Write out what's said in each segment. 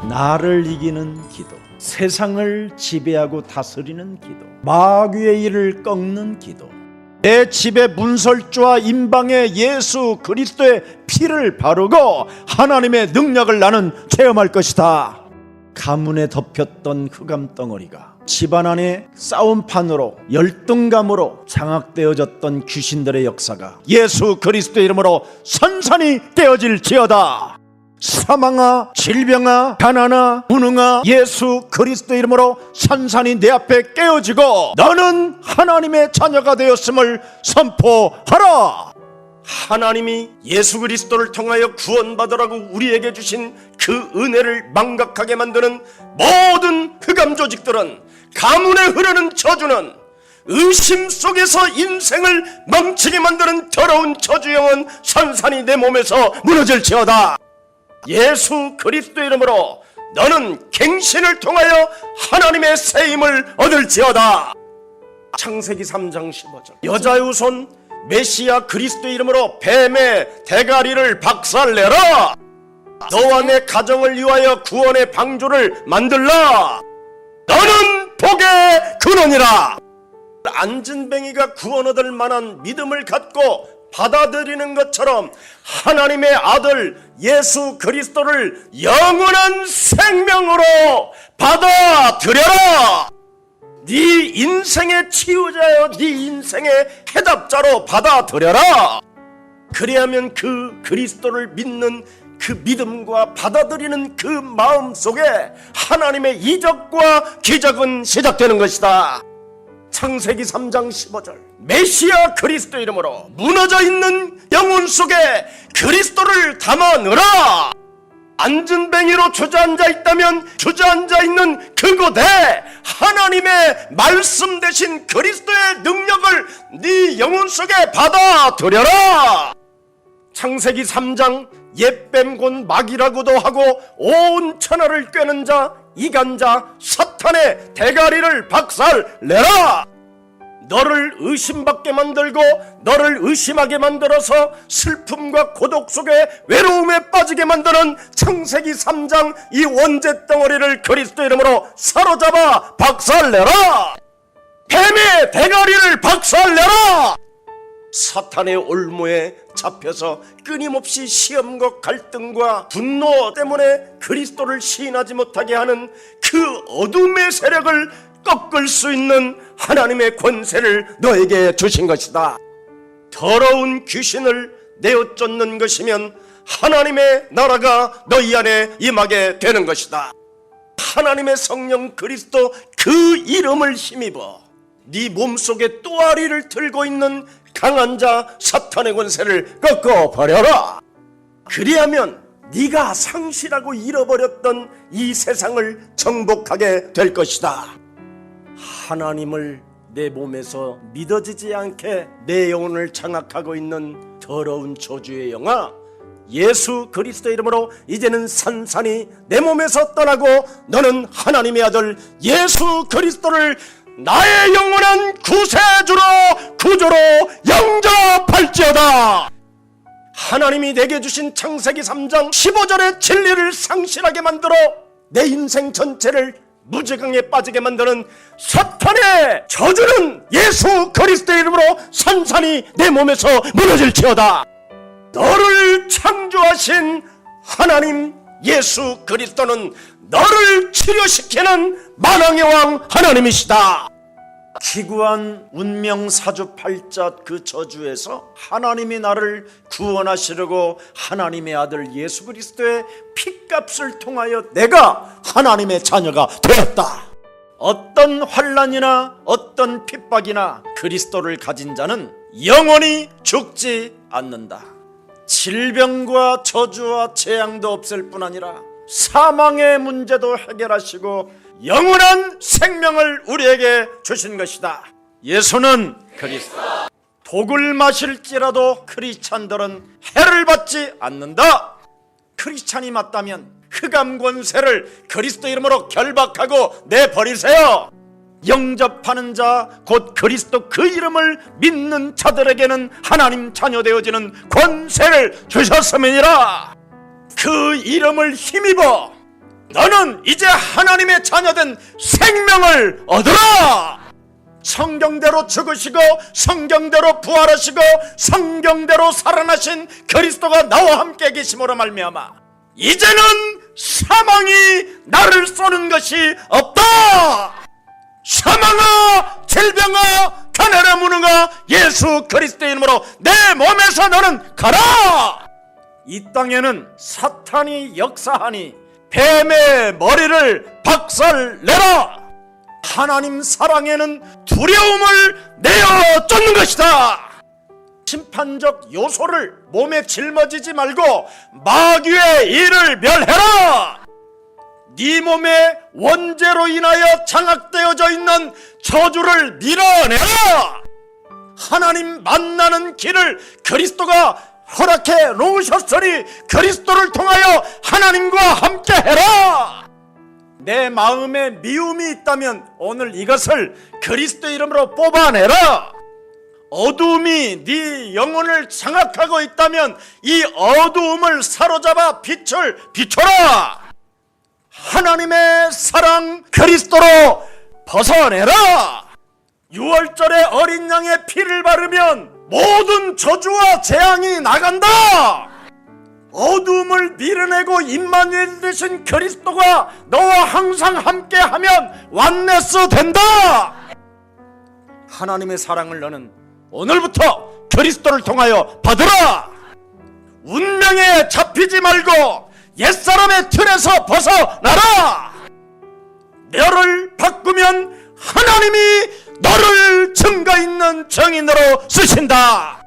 나를 이기는 기도, 세상을 지배하고 다스리는 기도, 마귀의 일을 꺾는 기도, 내 집에 문설주와 임방에 예수 그리스도의 피를 바르고 하나님의 능력을 나는 체험할 것이다. 가문에 덮였던 흑암 덩어리가 집안 안에 싸움판으로 열등감으로 장악되어졌던 귀신들의 역사가 예수 그리스도의 이름으로 선선히 깨어질지어다. 사망아, 질병아, 가난아, 무능아, 예수 그리스도의 이름으로 산산이 내 앞에 깨어지고 너는 하나님의 자녀가 되었음을 선포하라. 하나님이 예수 그리스도를 통하여 구원받으라고 우리에게 주신 그 은혜를 망각하게 만드는 모든 흑암 조직들은, 가문에 흐르는 저주는, 의심 속에서 인생을 망치게 만드는 더러운 저주영은 산산이 내 몸에서 무너질지어다. 예수 그리스도의 이름으로 너는 갱신을 통하여 하나님의 세임을 얻을지어다. 창세기 3장 15절 여자의 후손 메시아 그리스도의 이름으로 뱀의 대가리를 박살내라. 너와 내 가정을 위하여 구원의 방주를 만들라. 너는 복의 근원이라. 안진뱅이가 구원 얻을 만한 믿음을 갖고 받아들이는 것처럼 하나님의 아들 예수 그리스도를 영원한 생명으로 받아들여라. 네 인생의 치유자여, 네 인생의 해답자로 받아들여라. 그래야면 그 그리스도를 믿는 그 믿음과 받아들이는 그 마음 속에 하나님의 이적과 기적은 시작되는 것이다. 창세기 3장 15절 메시아 그리스도 이름으로 무너져 있는 영혼 속에 그리스도를 담아 넣으라. 안진뱅이로 주저앉아 있다면 주저앉아 있는 그곳에 하나님의 말씀 대신 그리스도의 능력을 네 영혼 속에 받아들여라. 창세기 3장 옛뱀 곧 마귀라고도 하고 온 천하를 꿰는 자 이간자 사탄의 대가리를 박살내라. 너를 의심받게 만들고 너를 의심하게 만들어서 슬픔과 고독 속에 외로움에 빠지게 만드는 창세기 3장 이 원죄 덩어리를 그리스도 이름으로 사로잡아 박살내라. 뱀의 대가리를 박살내라. 사탄의 올무에 잡혀서 끊임없이 시험과 갈등과 분노 때문에 그리스도를 시인하지 못하게 하는 그 어둠의 세력을 꺾을 수 있는 하나님의 권세를 너에게 주신 것이다. 더러운 귀신을 내어 쫓는 것이면 하나님의 나라가 너희 안에 임하게 되는 것이다. 하나님의 성령 그리스도 그 이름을 힘입어 네 몸속에 또아리를 들고 있는 강한 자 사탄의 권세를 꺾어버려라. 그리하면 네가 상실하고 잃어버렸던 이 세상을 정복하게 될 것이다. 하나님을 내 몸에서 믿어지지 않게 내 영혼을 장악하고 있는 더러운 저주의 영아, 예수 그리스도 이름으로 이제는 산산이 내 몸에서 떠나고 너는 하나님의 아들 예수 그리스도를 나의 영원한 구세주로 구주로 영접할지어다. 하나님이 내게 주신 창세기 3장 15절의 진리를 상실하게 만들어 내 인생 전체를 무지강에 빠지게 만드는 사탄의 저주는 예수 그리스도의 이름으로 산산이 내 몸에서 무너질지어다. 너를 창조하신 하나님 예수 그리스도는 너를 치료시키는 만왕의 왕 하나님이시다. 기구한 운명 사주팔자 그 저주에서 하나님이 나를 구원하시려고 하나님의 아들 예수 그리스도의 피값을 통하여 내가 하나님의 자녀가 되었다. 어떤 환난이나 어떤 핍박이나 그리스도를 가진 자는 영원히 죽지 않는다. 질병과 저주와 재앙도 없앨 뿐 아니라 사망의 문제도 해결하시고 영원한 생명을 우리에게 주신 것이다. 예수는 그리스도. 독을 마실지라도 크리스찬들은 해를 받지 않는다. 크리스찬이 맞다면 흑암 권세를 그리스도 이름으로 결박하고 내버리세요. 영접하는 자 곧 그리스도 그 이름을 믿는 자들에게는 하나님 자녀 되어지는 권세를 주셨음이니라. 그 이름을 힘입어 너는 이제 하나님의 자녀된 생명을 얻으라. 성경대로 죽으시고 성경대로 부활하시고 성경대로 살아나신 그리스도가 나와 함께 계심으로 말미암아 이제는 사망이 나를 쏘는 것이 없다. 사망아, 질병아, 가난아, 무능아, 예수 그리스도의 이름으로 내 몸에서 너는 가라. 이 땅에는 사탄이 역사하니 뱀의 머리를 박살내라. 하나님 사랑에는 두려움을 내어 쫓는 것이다. 심판적 요소를 몸에 짊어지지 말고 마귀의 일을 멸해라. 네 몸에 원죄로 인하여 장악되어져 있는 저주를 밀어내라. 하나님 만나는 길을 그리스도가 허락해 놓으셨으니 그리스도를 통하여 하나님과 함께 해라. 내 마음에 미움이 있다면 오늘 이것을 그리스도 이름으로 뽑아내라. 어두움이 네 영혼을 장악하고 있다면 이 어두움을 사로잡아 빛을 비춰라. 하나님의 사랑 그리스도로 벗어내라. 6월절에 어린 양의 피를 바르면 모든 저주와 재앙이 나간다. 어두움을 밀어내고 임마누엘 되신 그리스도가 너와 항상 함께하면 완네스 된다. 하나님의 사랑을 너는 오늘부터 그리스도를 통하여 받으라. 운명에 잡히지 말고 옛사람의 틀에서 벗어나라. 너를 바꾸면 하나님이 너를 증거 있는 증인으로 쓰신다.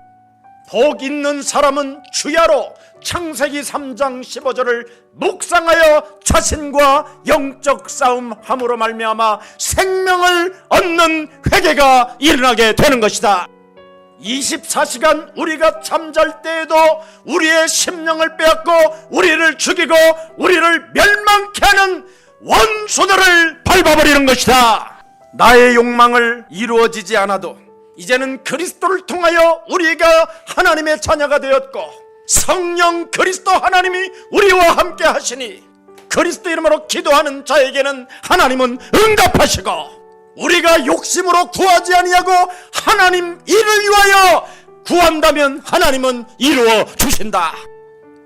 복 있는 사람은 주야로 창세기 3장 15절을 묵상하여 자신과 영적 싸움함으로 말미암아 생명을 얻는 회개가 일어나게 되는 것이다. 24시간 우리가 잠잘 때에도 우리의 심령을 빼앗고 우리를 죽이고 우리를 멸망케 하는 원수들을 밟아버리는 것이다. 나의 욕망을 이루어지지 않아도 이제는 그리스도를 통하여 우리가 하나님의 자녀가 되었고 성령 그리스도 하나님이 우리와 함께 하시니 그리스도 이름으로 기도하는 자에게는 하나님은 응답하시고 우리가 욕심으로 구하지 아니하고 하나님 일을 위하여 구한다면 하나님은 이루어 주신다.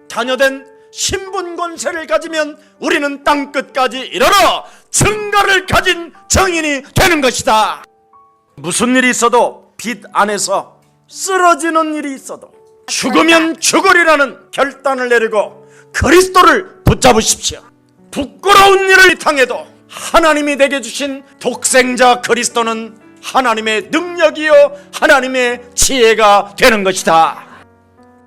자녀된 신분 권세를 가지면 우리는 땅끝까지 이르러 증거를 가진 정인이 되는 것이다. 무슨 일이 있어도 빛 안에서 쓰러지는 일이 있어도 죽으면 죽으리라는 결단을 내리고 그리스도를 붙잡으십시오. 부끄러운 일을 당해도 하나님이 내게 주신 독생자 그리스도는 하나님의 능력이요 하나님의 지혜가 되는 것이다.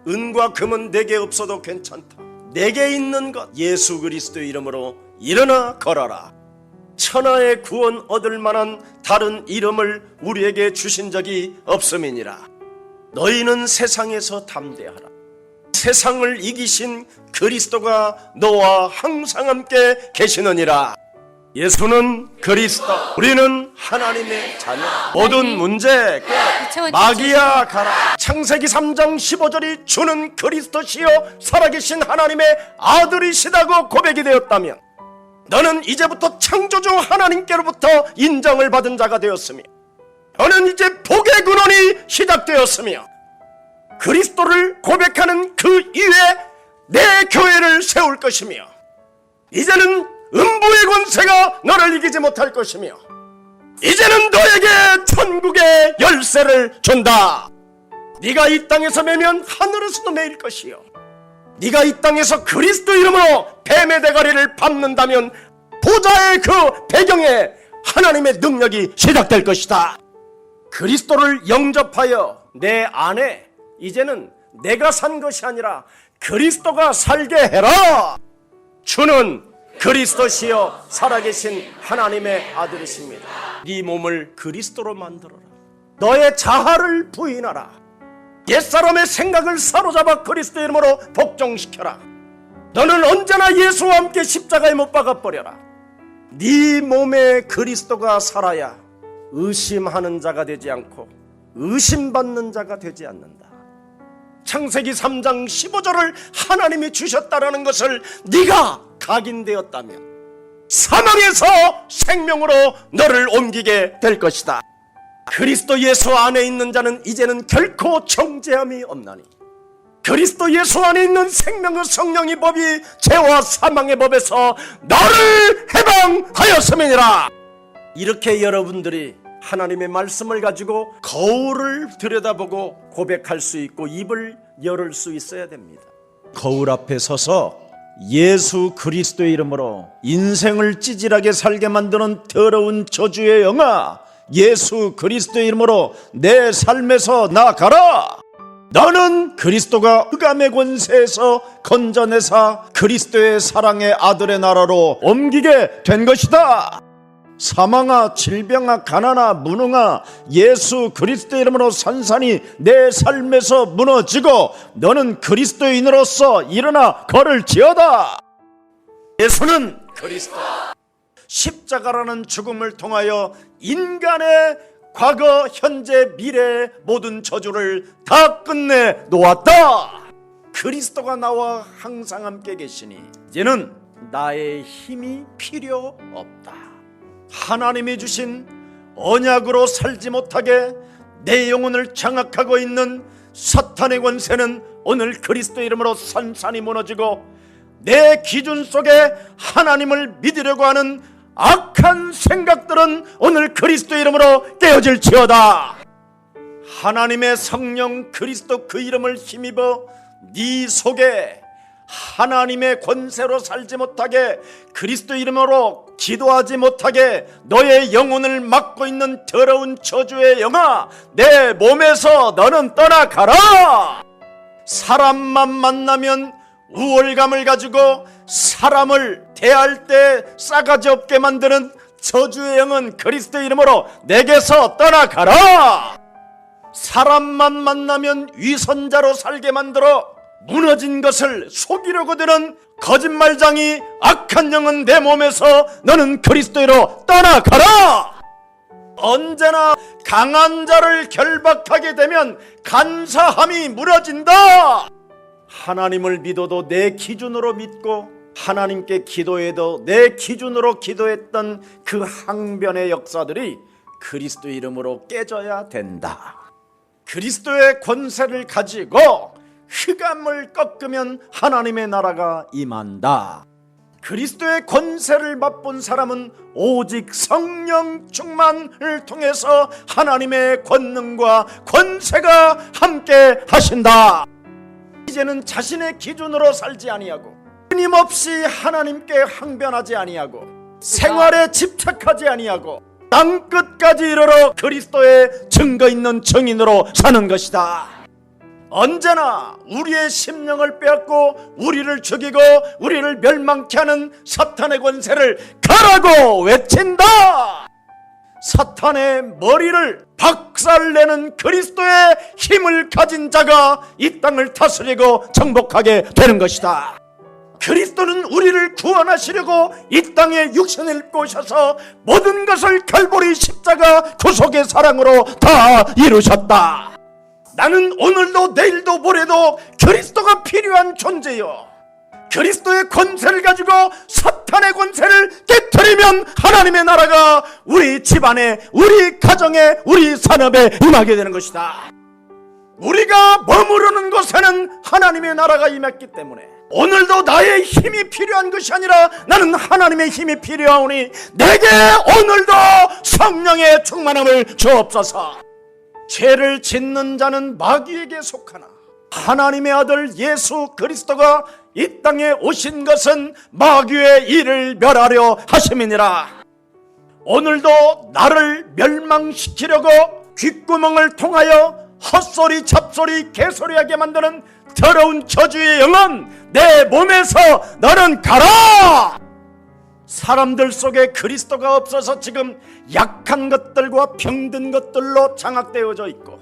은과 금은 내게 없어도 괜찮다. 내게 있는 것 예수 그리스도의 이름으로 일어나 걸어라. 천하의 구원 얻을 만한 다른 이름을 우리에게 주신 적이 없음이니라. 너희는 세상에서 담대하라. 세상을 이기신 그리스도가 너와 항상 함께 계시느니라. 예수는 그리스도, 우리는 하나님의 자녀. 모든 문제 끝. 마귀야 가라. 창세기 3장 15절이 주는 그리스도시요 살아계신 하나님의 아들이시다고 고백이 되었다면 너는 이제부터 창조주 하나님께로부터 인정을 받은 자가 되었으며 너는 이제 복의 근원이 시작되었으며 그리스도를 고백하는 그 이후에 내 교회를 세울 것이며 이제는 음부의 권세가 너를 이기지 못할 것이며 이제는 너에게 천국의 열쇠를 준다. 네가 이 땅에서 매면 하늘에서도 매일 것이요 네가 이 땅에서 그리스도 이름으로 뱀의 대가리를 밟는다면 보좌의 그 배경에 하나님의 능력이 시작될 것이다. 그리스도를 영접하여 내 안에 이제는 내가 산 것이 아니라 그리스도가 살게 해라. 주는 그리스도시여 살아계신 하나님의 아들이십니다. 네 몸을 그리스도로 만들어라. 너의 자아를 부인하라. 옛사람의 생각을 사로잡아 그리스도 이름으로 복종시켜라. 너는 언제나 예수와 함께 십자가에 못 박아버려라. 네 몸에 그리스도가 살아야 의심하는 자가 되지 않고 의심받는 자가 되지 않는다. 창세기 3장 15절을 하나님이 주셨다라는 것을 네가 각인되었다면 사망에서 생명으로 너를 옮기게 될 것이다. 그리스도 예수 안에 있는 자는 이제는 결코 정죄함이 없나니 그리스도 예수 안에 있는 생명의 성령의 법이 죄와 사망의 법에서 너를 해방하였음이니라. 이렇게 여러분들이 하나님의 말씀을 가지고 거울을 들여다보고 고백할 수 있고 입을 열을 수 있어야 됩니다. 거울 앞에 서서 예수 그리스도의 이름으로 인생을 찌질하게 살게 만드는 더러운 저주의 영아, 예수 그리스도의 이름으로 내 삶에서 나가라. 너는 그리스도가 흑암의 권세에서 건져내사 그리스도의 사랑의 아들의 나라로 옮기게 된 것이다. 사망아, 질병아, 가난아, 무능아, 예수 그리스도의 이름으로 산산이 내 삶에서 무너지고 너는 그리스도인으로서 일어나 걸을지어다. 예수는 그리스도, 십자가라는 죽음을 통하여 인간의 과거, 현재, 미래의 모든 저주를 다 끝내 놓았다. 그리스도가 나와 항상 함께 계시니 이제는 나의 힘이 필요 없다. 하나님이 주신 언약으로 살지 못하게 내 영혼을 장악하고 있는 사탄의 권세는 오늘 그리스도 이름으로 산산이 무너지고 내 기준 속에 하나님을 믿으려고 하는 악한 생각들은 오늘 그리스도 이름으로 깨어질지어다. 하나님의 성령 그리스도 그 이름을 힘입어 네 속에 하나님의 권세로 살지 못하게 그리스도 이름으로 기도하지 못하게 너의 영혼을 막고 있는 더러운 저주의 영아, 내 몸에서 너는 떠나가라. 사람만 만나면 우월감을 가지고 사람을 대할 때 싸가지 없게 만드는 저주의 영은 그리스도 이름으로 내게서 떠나가라. 사람만 만나면 위선자로 살게 만들어 무너진 것을 속이려고 드는 거짓말장이 악한 영은 내 몸에서 너는 그리스도로 떠나가라. 언제나 강한 자를 결박하게 되면 간사함이 무너진다. 하나님을 믿어도 내 기준으로 믿고 하나님께 기도해도 내 기준으로 기도했던 그 항변의 역사들이 그리스도 이름으로 깨져야 된다. 그리스도의 권세를 가지고 흑암을 꺾으면 하나님의 나라가 임한다. 그리스도의 권세를 맛본 사람은 오직 성령 충만을 통해서 하나님의 권능과 권세가 함께 하신다. 이제는 자신의 기준으로 살지 아니하고 끊임없이 하나님께 항변하지 아니하고 생활에 집착하지 아니하고 땅끝까지 이르러 그리스도의 증거 있는 증인으로 사는 것이다. 언제나 우리의 심령을 빼앗고 우리를 죽이고 우리를 멸망케 하는 사탄의 권세를 가라고 외친다. 사탄의 머리를 박살내는 그리스도의 힘을 가진 자가 이 땅을 다스리고 정복하게 되는 것이다. 그리스도는 우리를 구원하시려고 이 땅에 육신을 입고 오셔서 모든 것을 갈보리 십자가 구속의 사랑으로 다 이루셨다. 나는 오늘도 내일도 모레도 그리스도가 필요한 존재요. 그리스도의 권세를 가지고 사탄의 권세를 깨트리면 하나님의 나라가 우리 집안에, 우리 가정에, 우리 산업에 임하게 되는 것이다. 우리가 머무르는 곳에는 하나님의 나라가 임했기 때문에 오늘도 나의 힘이 필요한 것이 아니라 나는 하나님의 힘이 필요하오니 내게 오늘도 성령의 충만함을 주옵소서. 죄를 짓는 자는 마귀에게 속하나 하나님의 아들 예수 그리스도가 이 땅에 오신 것은 마귀의 일을 멸하려 하심이니라. 오늘도 나를 멸망시키려고 귓구멍을 통하여 헛소리 잡소리 개소리하게 만드는 더러운 저주의 영은 내 몸에서 너는 가라. 사람들 속에 그리스도가 없어서 지금 약한 것들과 병든 것들로 장악되어져 있고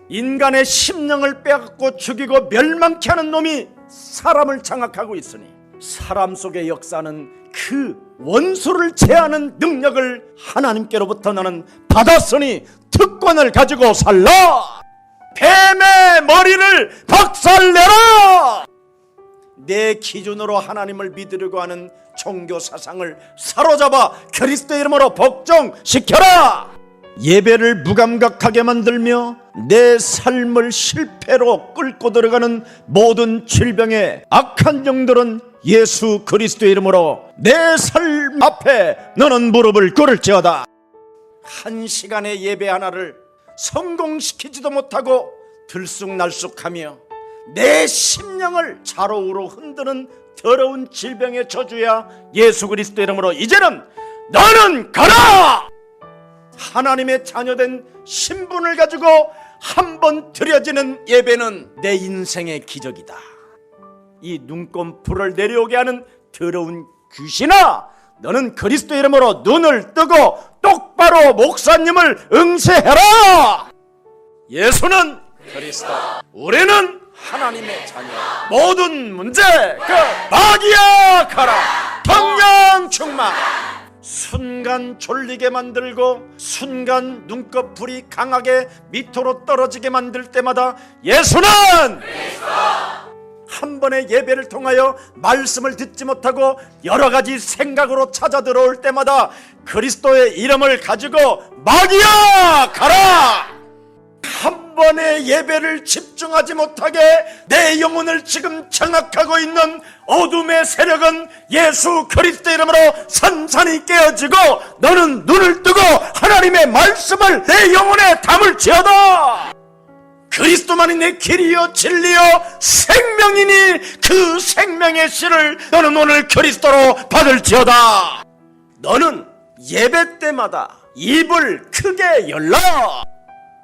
인간의 심령을 빼앗고 죽이고 멸망케 하는 놈이 사람을 장악하고 있으니 사람 속의 역사는 그 원수를 제하는 능력을 하나님께로부터 너는 받았으니 특권을 가지고 살라. 뱀의 머리를 박살내라. 내 기준으로 하나님을 믿으려고 하는 종교 사상을 사로잡아 그리스도의 이름으로 복종시켜라. 예배를 무감각하게 만들며 내 삶을 실패로 끌고 들어가는 모든 질병의 악한 영들은 예수 그리스도의 이름으로 내 삶 앞에 너는 무릎을 꿇을지어다. 한 시간의 예배 하나를 성공시키지도 못하고 들쑥날쑥하며 내 심령을 좌로우로 흔드는 더러운 질병의 저주야 예수 그리스도 이름으로 이제는 너는 가라! 하나님의 자녀된 신분을 가지고 한 번 드려지는 예배는 내 인생의 기적이다. 이 눈꺼풀을 내려오게 하는 더러운 귀신아, 너는 그리스도 이름으로 눈을 뜨고 똑바로 목사님을 응시해라. 예수는 그리스도, 우리는 하나님의 자녀. 모든 문제 마귀야 가라. 성령 충만. 순간 졸리게 만들고 순간 눈꺼풀이 강하게 밑으로 떨어지게 만들 때마다 예수는 그리스도. 한 번의 예배를 통하여 말씀을 듣지 못하고 여러 가지 생각으로 찾아 들어올 때마다 그리스도의 이름을 가지고 마귀야 가라. 한 번의 예배를 집중하지 못하게 내 영혼을 지금 장악하고 있는 어둠의 세력은 예수 그리스도 이름으로 산산이 깨어지고 너는 눈을 뜨고 하나님의 말씀을 내 영혼에 담을지어다. 그리스도만이 내 길이요 진리요 생명이니 그 생명의 씨를 너는 오늘 그리스도로 받을지어다. 너는 예배 때마다 입을 크게 열라.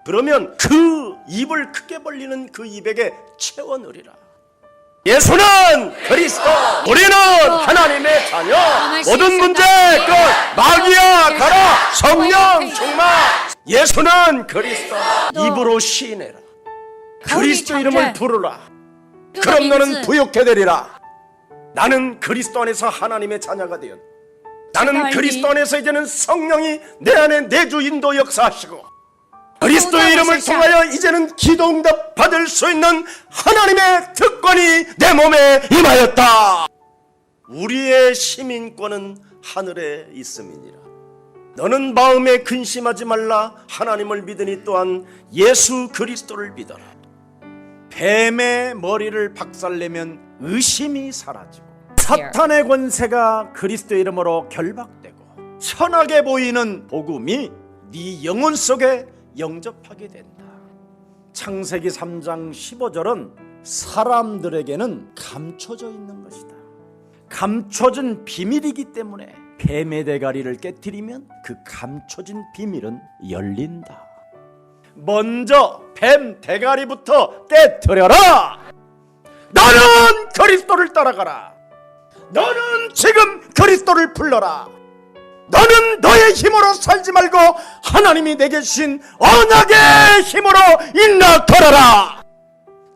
그러면 그 입을 크게 벌리는 그 입에게 채워 넣으리라. 예수는 그리스도, 우리는 하나님의 자녀. 모든 문제 끝 마귀야 가라. 성령 충만. 예수는 그리스도. 입으로 시인해라. 그리스도 이름을 부르라. 그럼 너는 부욕해 되리라. 나는 그리스도 안에서 하나님의 자녀가 되었다. 나는 그리스도 안에서 이제는 성령이 내 안에 내주 인도 역사하시고 그리스도의 이름을 통하여 이제는 기도응답 받을 수 있는 하나님의 특권이 내 몸에 임하였다. 우리의 시민권은 하늘에 있음이니라. 너는 마음에 근심하지 말라. 하나님을 믿으니 또한 예수 그리스도를 믿어라. 뱀의 머리를 박살내면 의심이 사라지고 사탄의 권세가 그리스도의 이름으로 결박되고 선하게 보이는 복음이 네 영혼 속에 영접하게 된다. 창세기 3장 15절은 사람들에게는 감춰져 있는 것이다. 감춰진 비밀이기 때문에 뱀의 대가리를 깨트리면 그 감춰진 비밀은 열린다. 먼저 뱀 대가리부터 깨트려라. 너는 그리스도를 따라가라. 너는 지금 그리스도를 불러라. 너는 너의 힘으로 살지 말고 하나님이 내게 주신 언약의 힘으로 일나 걸어라.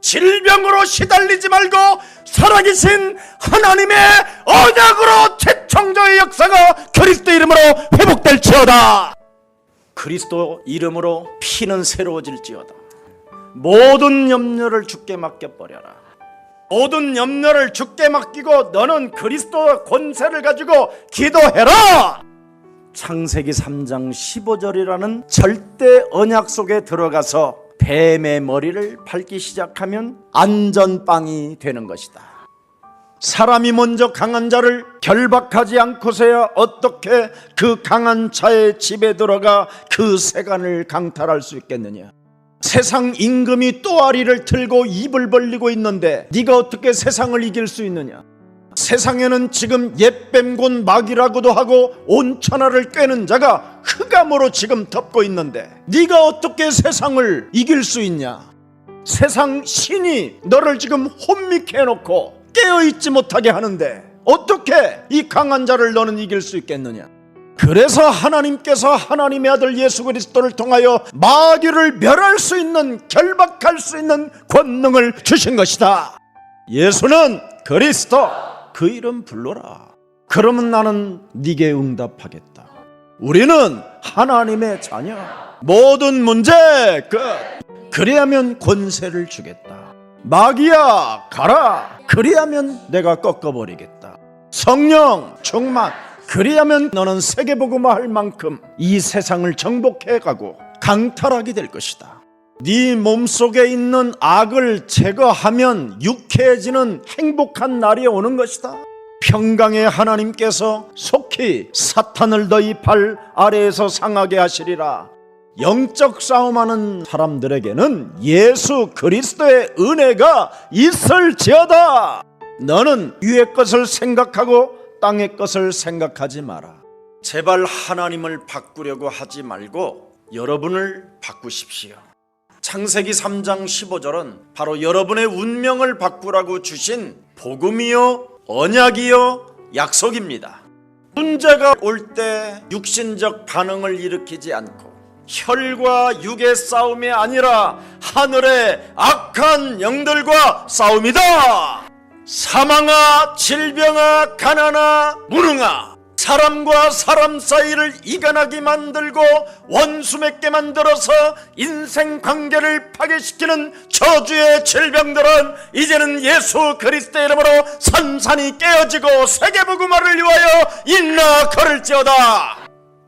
질병으로 시달리지 말고 살아계신 하나님의 언약으로 재창조의 역사가 그리스도 이름으로 회복될지어다. 그리스도 이름으로 피는 새로워질지어다. 모든 염려를 주께 맡겨버려라. 모든 염려를 주께 맡기고 너는 그리스도의 권세를 가지고 기도해라. 창세기 3장 15절이라는 절대 언약 속에 들어가서 뱀의 머리를 밟기 시작하면 안전빵이 되는 것이다. 사람이 먼저 강한 자를 결박하지 않고서야 어떻게 그 강한 자의 집에 들어가 그 세간을 강탈할 수 있겠느냐. 세상 임금이 또아리를 틀고 입을 벌리고 있는데 네가 어떻게 세상을 이길 수 있느냐. 세상에는 지금 옛뱀 곧 마귀라고도 하고 온 천하를 꿰는 자가 흑암으로 지금 덮고 있는데 네가 어떻게 세상을 이길 수 있냐. 세상 신이 너를 지금 혼미케 해놓고 깨어있지 못하게 하는데 어떻게 이 강한 자를 너는 이길 수 있겠느냐. 그래서 하나님께서 하나님의 아들 예수 그리스도를 통하여 마귀를 멸할 수 있는, 결박할 수 있는 권능을 주신 것이다. 예수는 그리스도, 그 이름 불러라. 그러면 나는 네게 응답하겠다. 우리는 하나님의 자녀. 모든 문제 끝. 그래야면 권세를 주겠다. 마귀야 가라. 그리하면 내가 꺾어버리겠다. 성령 충만, 그리하면 너는 세계복음화할 만큼 이 세상을 정복해가고 강탈하게 될 것이다. 네 몸속에 있는 악을 제거하면 유쾌해지는 행복한 날이 오는 것이다. 평강의 하나님께서 속히 사탄을 너희 발 아래에서 상하게 하시리라. 영적 싸움하는 사람들에게는 예수 그리스도의 은혜가 있을지어다. 너는 위의 것을 생각하고 땅의 것을 생각하지 마라. 제발 하나님을 바꾸려고 하지 말고 여러분을 바꾸십시오. 창세기 3장 15절은 바로 여러분의 운명을 바꾸라고 주신 복음이요 언약이요 약속입니다. 문제가 올 때 육신적 반응을 일으키지 않고 혈과 육의 싸움이 아니라 하늘의 악한 영들과 싸움이다. 사망아, 질병아, 가난아, 무능아, 사람과 사람 사이를 이간하게 만들고 원수 맺게 만들어서 인생 관계를 파괴시키는 저주의 질병들은 이제는 예수 그리스도의 이름으로 산산이 깨어지고 세계복음화를 위하여 인나 걸을지어다.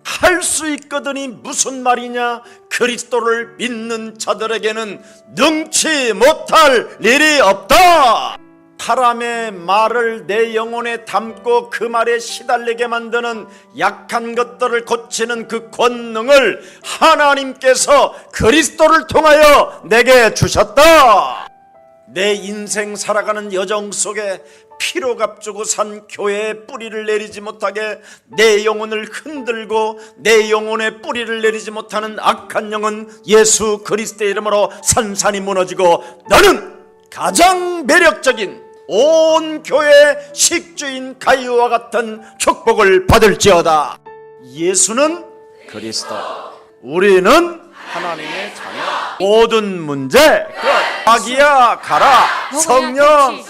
할 수 있거든이 무슨 말이냐? 그리스도를 믿는 자들에게는 능치 못할 일이 없다. 사람의 말을 내 영혼에 담고 그 말에 시달리게 만드는 약한 것들을 고치는 그 권능을 하나님께서 그리스도를 통하여 내게 주셨다. 내 인생 살아가는 여정 속에 피로 값주고 산 교회에 뿌리를 내리지 못하게 내 영혼을 흔들고 내 영혼에 뿌리를 내리지 못하는 악한 영은 예수 그리스도의 이름으로 산산이 무너지고 너는 가장 매력적인 온 교회 식주인 가이와 같은 축복을 받을지어다. 예수는 그리스도, 우리는 하나님의 자녀. 모든 문제 악이야 가라. 성령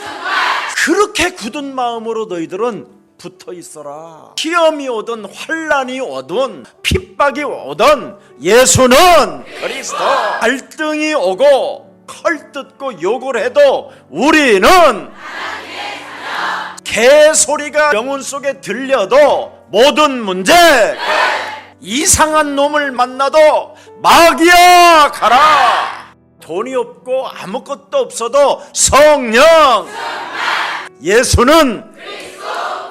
그렇게 굳은 마음으로 너희들은 붙어 있어라. 시험이 오든 환난이 오든 핍박이 오든 예수는 그리스도. 갈등이 오고 헐뜯고 욕을 해도 우리는 개소리가 영혼 속에 들려도 모든 문제 이상한 놈을 만나도 마귀야 가라. 돈이 없고 아무것도 없어도 성령 예수는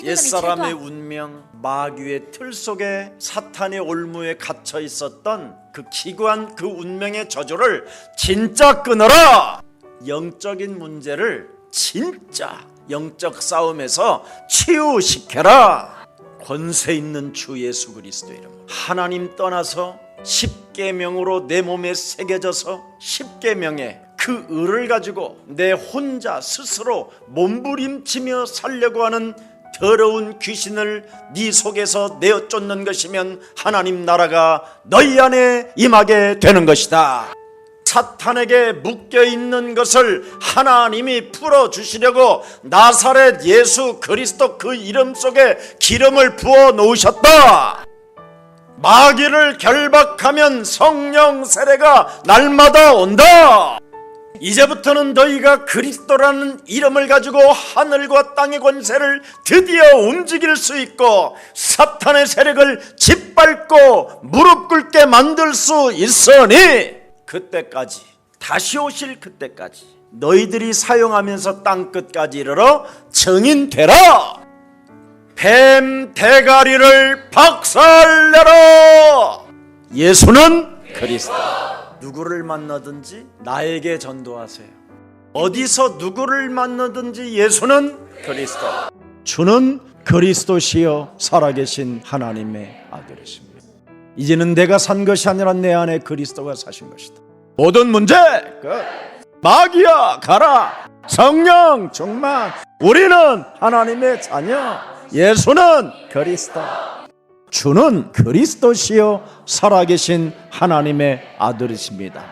옛사람의 운명 마귀의 틀 속에 사탄의 올무에 갇혀 있었던 그 기구한 그 운명의 저주를 진짜 끊어라. 영적인 문제를 진짜 영적 싸움에서 치유시켜라. 권세 있는 주 예수 그리스도 이름 하나님 떠나서 십계명으로 내 몸에 새겨져서 십계명의 그 의를 가지고 내 혼자 스스로 몸부림치며 살려고 하는 더러운 귀신을 네 속에서 내어 쫓는 것이면 하나님 나라가 너희 안에 임하게 되는 것이다. 사탄에게 묶여있는 것을 하나님이 풀어주시려고 나사렛 예수 그리스도 그 이름 속에 기름을 부어 놓으셨다. 마귀를 결박하면 성령 세례가 날마다 온다. 이제부터는 너희가 그리스도라는 이름을 가지고 하늘과 땅의 권세를 드디어 움직일 수 있고 사탄의 세력을 짓밟고 무릎 꿇게 만들 수 있으니 그때까지 다시 오실 그때까지 너희들이 사용하면서 땅끝까지 이르러 증인되라. 뱀 대가리를 박살내라. 예수는 그리스도. 누구를 만나든지 나에게 전도하세요. 어디서 누구를 만나든지 예수는 그리스도. 주는 그리스도시요 살아계신 하나님의 아들이십니다. 이제는 내가 산 것이 아니라 내 안에 그리스도가 사신 것이다. 모든 문제 마귀야 가라. 성령 충만. 우리는 하나님의 자녀. 예수는 그리스도. 주는 그리스도시요 살아계신 하나님의 아들이십니다.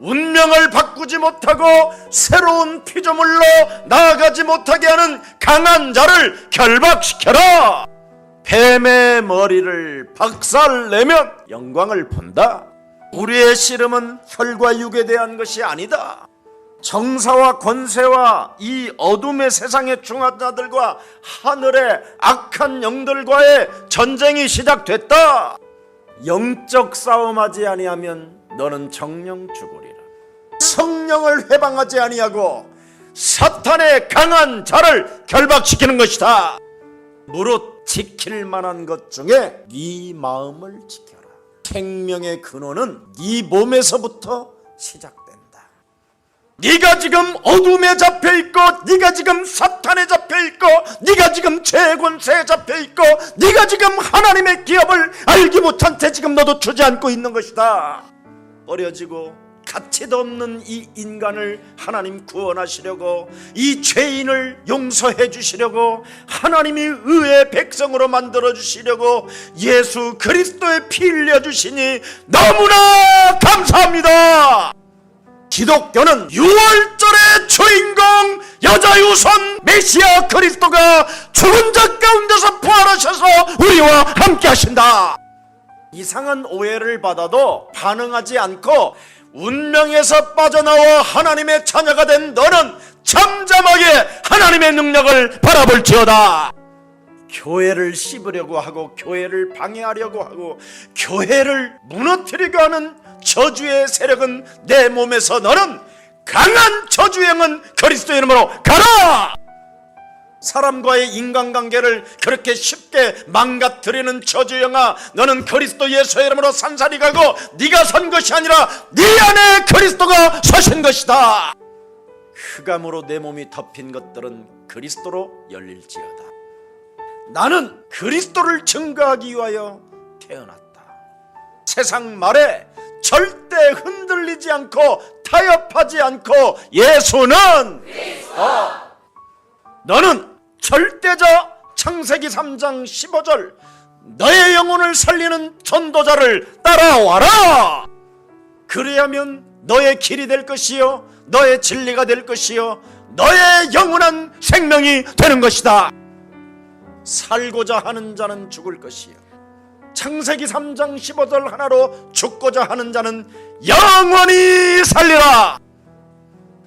운명을 바꾸지 못하고 새로운 피조물로 나아가지 못하게 하는 강한 자를 결박시켜라. 뱀의 머리를 박살내면 영광을 본다. 우리의 씨름은 혈과 육에 대한 것이 아니다. 정사와 권세와 이 어둠의 세상의 중환자들과 하늘의 악한 영들과의 전쟁이 시작됐다. 영적 싸움하지 아니하면 너는 정령 죽으리라. 성령을 회방하지 아니하고 사탄의 강한 자를 결박시키는 것이다. 무릇 지킬 만한 것 중에 네 마음을 지켜라. 생명의 근원은 네 몸에서부터 시작된다. 네가 지금 어둠에 잡혀있고, 네가 지금 사탄에 잡혀있고, 네가 지금 죄의 권세에 잡혀있고, 네가 지금 하나님의 기업을 알지 못한 채 지금 너도 주저앉고 있는 것이다. 버려지고 가치도 없는 이 인간을 하나님 구원하시려고, 이 죄인을 용서해 주시려고, 하나님이 의의 백성으로 만들어 주시려고 예수 그리스도의 피 흘려 주시니 너무나 감사합니다. 기독교는 6월절의 주인공 여자유선 메시아 그리스도가 죽은 자 가운데서 부활하셔서 우리와 함께 하신다. 이상한 오해를 받아도 반응하지 않고 운명에서 빠져나와 하나님의 자녀가 된 너는 잠잠하게 하나님의 능력을 바라볼지어다. 교회를 씹으려고 하고, 교회를 방해하려고 하고, 교회를 무너뜨리려 하는 저주의 세력은 내 몸에서 너는 강한 저주의 영은 그리스도의 이름으로 가라. 사람과의 인간관계를 그렇게 쉽게 망가뜨리는 저주의 영아, 너는 그리스도 예수의 이름으로 산산이 가고, 네가 선 것이 아니라 네 안에 그리스도가 서신 것이다. 흑암으로 내 몸이 덮인 것들은 그리스도로 열릴지어다. 나는 그리스도를 증거하기 위하여 태어났다. 세상 말에 절대 흔들리지 않고 타협하지 않고 예수는 너는 절대자 창세기 3장 15절 너의 영혼을 살리는 전도자를 따라와라. 그리하면 너의 길이 될 것이요 너의 진리가 될 것이요 너의 영원한 생명이 되는 것이다. 살고자 하는 자는 죽을 것이요 창세기 3장 15절 하나로 죽고자 하는 자는 영원히 살리라.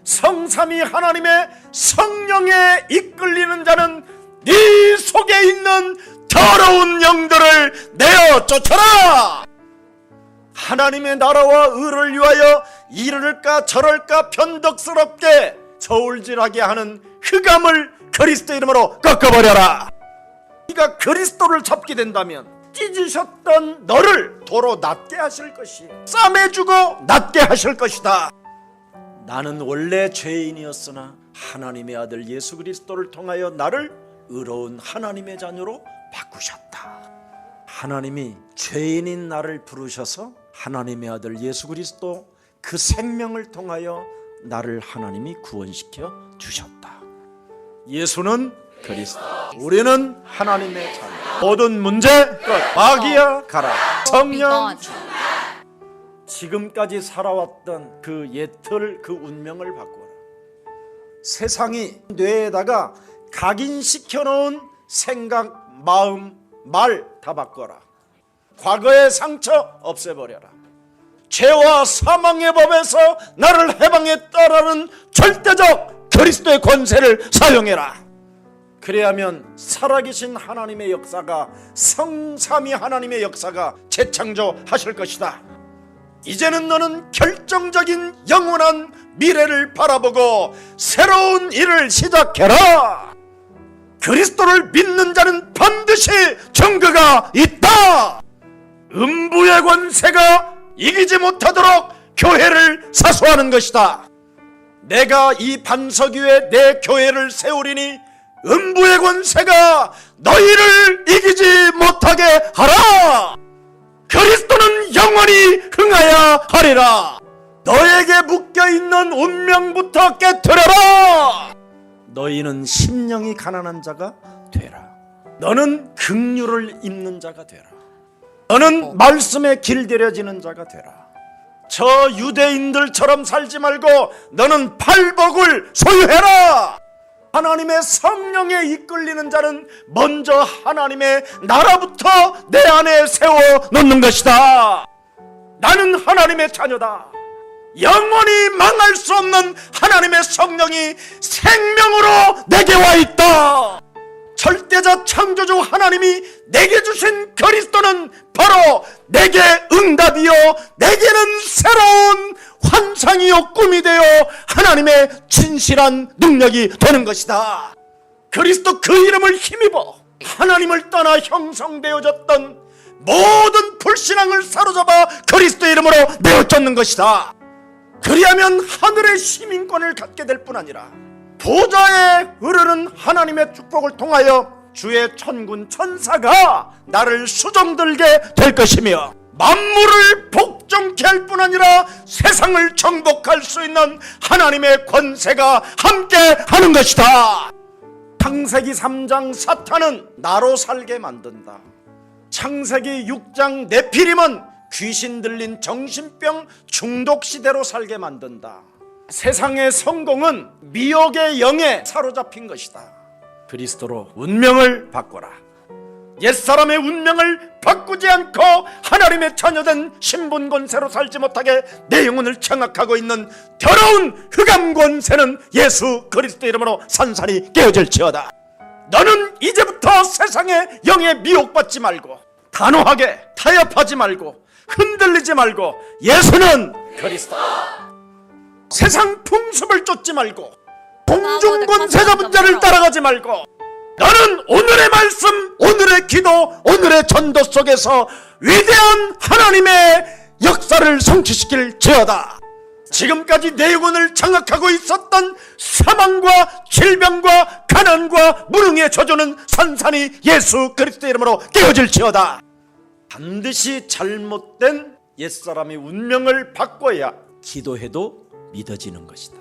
성삼위 하나님의 성령에 이끌리는 자는 네 속에 있는 더러운 영들을 내어 쫓아라. 하나님의 나라와 의를 위하여 이럴까 저럴까 변덕스럽게 저울질하게 하는 흑암을 그리스도 이름으로 꺾어버려라. 네가 그리스도를 잡게 된다면 찢으셨던 너를 도로 낫게 하실 것이요 싸매주고 낫게 하실 것이다. 나는 원래 죄인이었으나 하나님의 아들 예수 그리스도를 통하여 나를 의로운 하나님의 자녀로 바꾸셨다. 하나님이 죄인인 나를 부르셔서 하나님의 아들 예수 그리스도 그 생명을 통하여 나를 하나님이 구원시켜 주셨다. 예수는 그리스도, 우리는 하나님의 자녀. 모든 문제 끝. 마귀야 가라. 성령 지금까지 살아왔던 그 옛틀 그 운명을 바꿔라. 세상이 뇌에다가 각인시켜 놓은 생각, 마음, 말 다 바꿔라. 과거의 상처 없애버려라. 죄와 사망의 법에서 나를 해방했다라는 절대적 그리스도의 권세를 사용해라. 그래야면 살아계신 하나님의 역사가, 성삼위 하나님의 역사가 재창조하실 것이다. 이제는 너는 결정적인 영원한 미래를 바라보고 새로운 일을 시작해라. 그리스도를 믿는 자는 반드시 증거가 있다. 음부의 권세가 이기지 못하도록 교회를 사수하는 것이다. 내가 이 반석 위에 내 교회를 세우리니 음부의 권세가 너희를 이기지 못하게 하라. 그리스도는 영원히 흥하야 하리라. 너에게 묶여있는 운명부터 깨트려라. 너희는 심령이 가난한 자가 되라. 너는 긍휼을 입는 자가 되라. 너는 말씀에 길들여지는 자가 되라. 저 유대인들처럼 살지 말고 너는 팔복을 소유해라. 하나님의 성령에 이끌리는 자는 먼저 하나님의 나라부터 내 안에 세워 놓는 것이다. 나는 하나님의 자녀다. 영원히 망할 수 없는 하나님의 성령이 생명으로 내게 와 있다. 절대자 창조주 하나님이 내게 주신 그리스도는 바로 내게 응답이요 내게는 새로운 환상이요 꿈이 되어 하나님의 진실한 능력이 되는 것이다. 그리스도 그 이름을 힘입어 하나님을 떠나 형성되어졌던 모든 불신앙을 사로잡아 그리스도 이름으로 내어쫓는 것이다. 그리하면 하늘의 시민권을 갖게 될 뿐 아니라 보좌에 흐르는 하나님의 축복을 통하여 주의 천군 천사가 나를 수종들게 될 것이며 만물을 복종케 할 뿐 아니라 세상을 정복할 수 있는 하나님의 권세가 함께 하는 것이다. 창세기 3장 사탄은 나로 살게 만든다. 창세기 6장 네피림은 귀신 들린 정신병 중독 시대로 살게 만든다. 세상의 성공은 미혹의 영에 사로잡힌 것이다. 그리스도로 운명을 바꿔라. 옛사람의 운명을 바꾸지 않고 하나님의 자녀된 신분 권세로 살지 못하게 내 영혼을 장악하고 있는 더러운 흑암 권세는 예수 그리스도 이름으로 산산이 깨어질지어다. 너는 이제부터 세상의 영에 미혹받지 말고 단호하게 타협하지 말고 흔들리지 말고 예수는 그리스도, 세상 풍습을 쫓지 말고 공중권세 잡은 자를 따라가지 말고 너는 오늘의 말씀, 오늘의 기도, 오늘의 전도 속에서 위대한 하나님의 역사를 성취시킬지어다. 지금까지 내 영혼을 장악하고 있었던 사망과 질병과 가난과 무능의 저주는 산산이 예수 그리스도 이름으로 깨어질지어다. 반드시 잘못된 옛사람의 운명을 바꿔야 기도해도 믿어지는 것이다.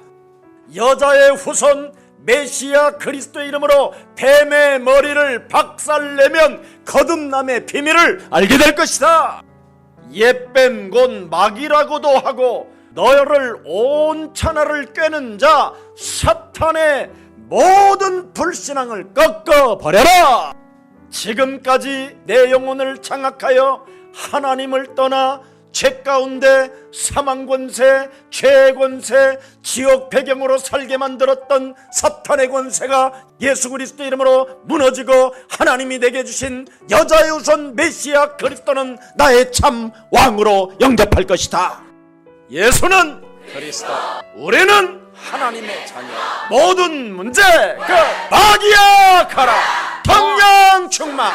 여자의 후손 메시아 그리스도의 이름으로 뱀의 머리를 박살내면 거듭남의 비밀을 알게 될 것이다. 옛뱀 곧 마귀라고도 하고 너를 온 천하를 꿰는 자 사탄의 모든 불신앙을 꺾어버려라. 지금까지 내 영혼을 장악하여 하나님을 떠나 죄 가운데 사망권세, 죄의 권세, 지옥 배경으로 살게 만들었던 사탄의 권세가 예수 그리스도 이름으로 무너지고 하나님이 내게 주신 여자의 우선 메시아 그리스도는 나의 참 왕으로 영접할 것이다. 예수는 그리스도, 우리는 하나님의 자녀. 모든 문제 그 마귀야 가라. 성령 충만.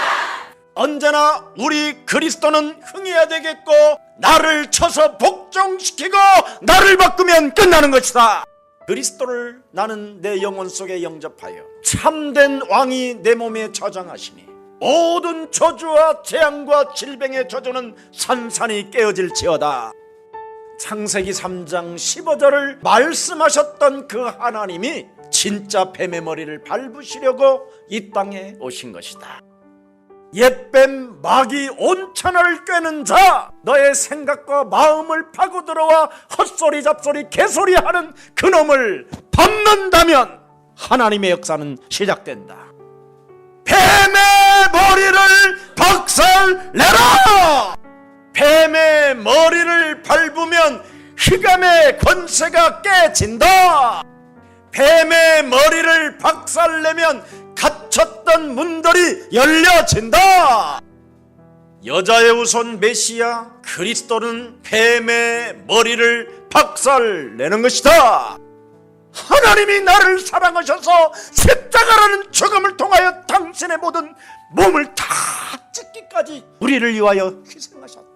언제나 우리 그리스도는 흥해야 되겠고 나를 쳐서 복종시키고 나를 바꾸면 끝나는 것이다. 그리스도를 나는 내 영혼 속에 영접하여 참된 왕이 내 몸에 저장하시니 모든 저주와 재앙과 질병의 저주는 산산이 깨어질지어다. 창세기 3장 15절을 말씀하셨던 그 하나님이 진짜 뱀의 머리를 밟으시려고 이 땅에 오신 것이다. 옛뱀 마귀 온 천하를 꿰는 자, 너의 생각과 마음을 파고들어와 헛소리 잡소리 개소리하는 그놈을 밟는다면 하나님의 역사는 시작된다. 뱀의 머리를 박살내라. 뱀의 머리를 밟으면 흑암의 권세가 깨진다. 뱀의 머리를 박살내면 갇혔던 문들이 열려진다. 여자의 우선 메시아 그리스도는 뱀의 머리를 박살내는 것이다. 하나님이 나를 사랑하셔서 십자가라는 죽음을 통하여 당신의 모든 몸을 다 찢기까지 우리를 위하여 희생하셨다.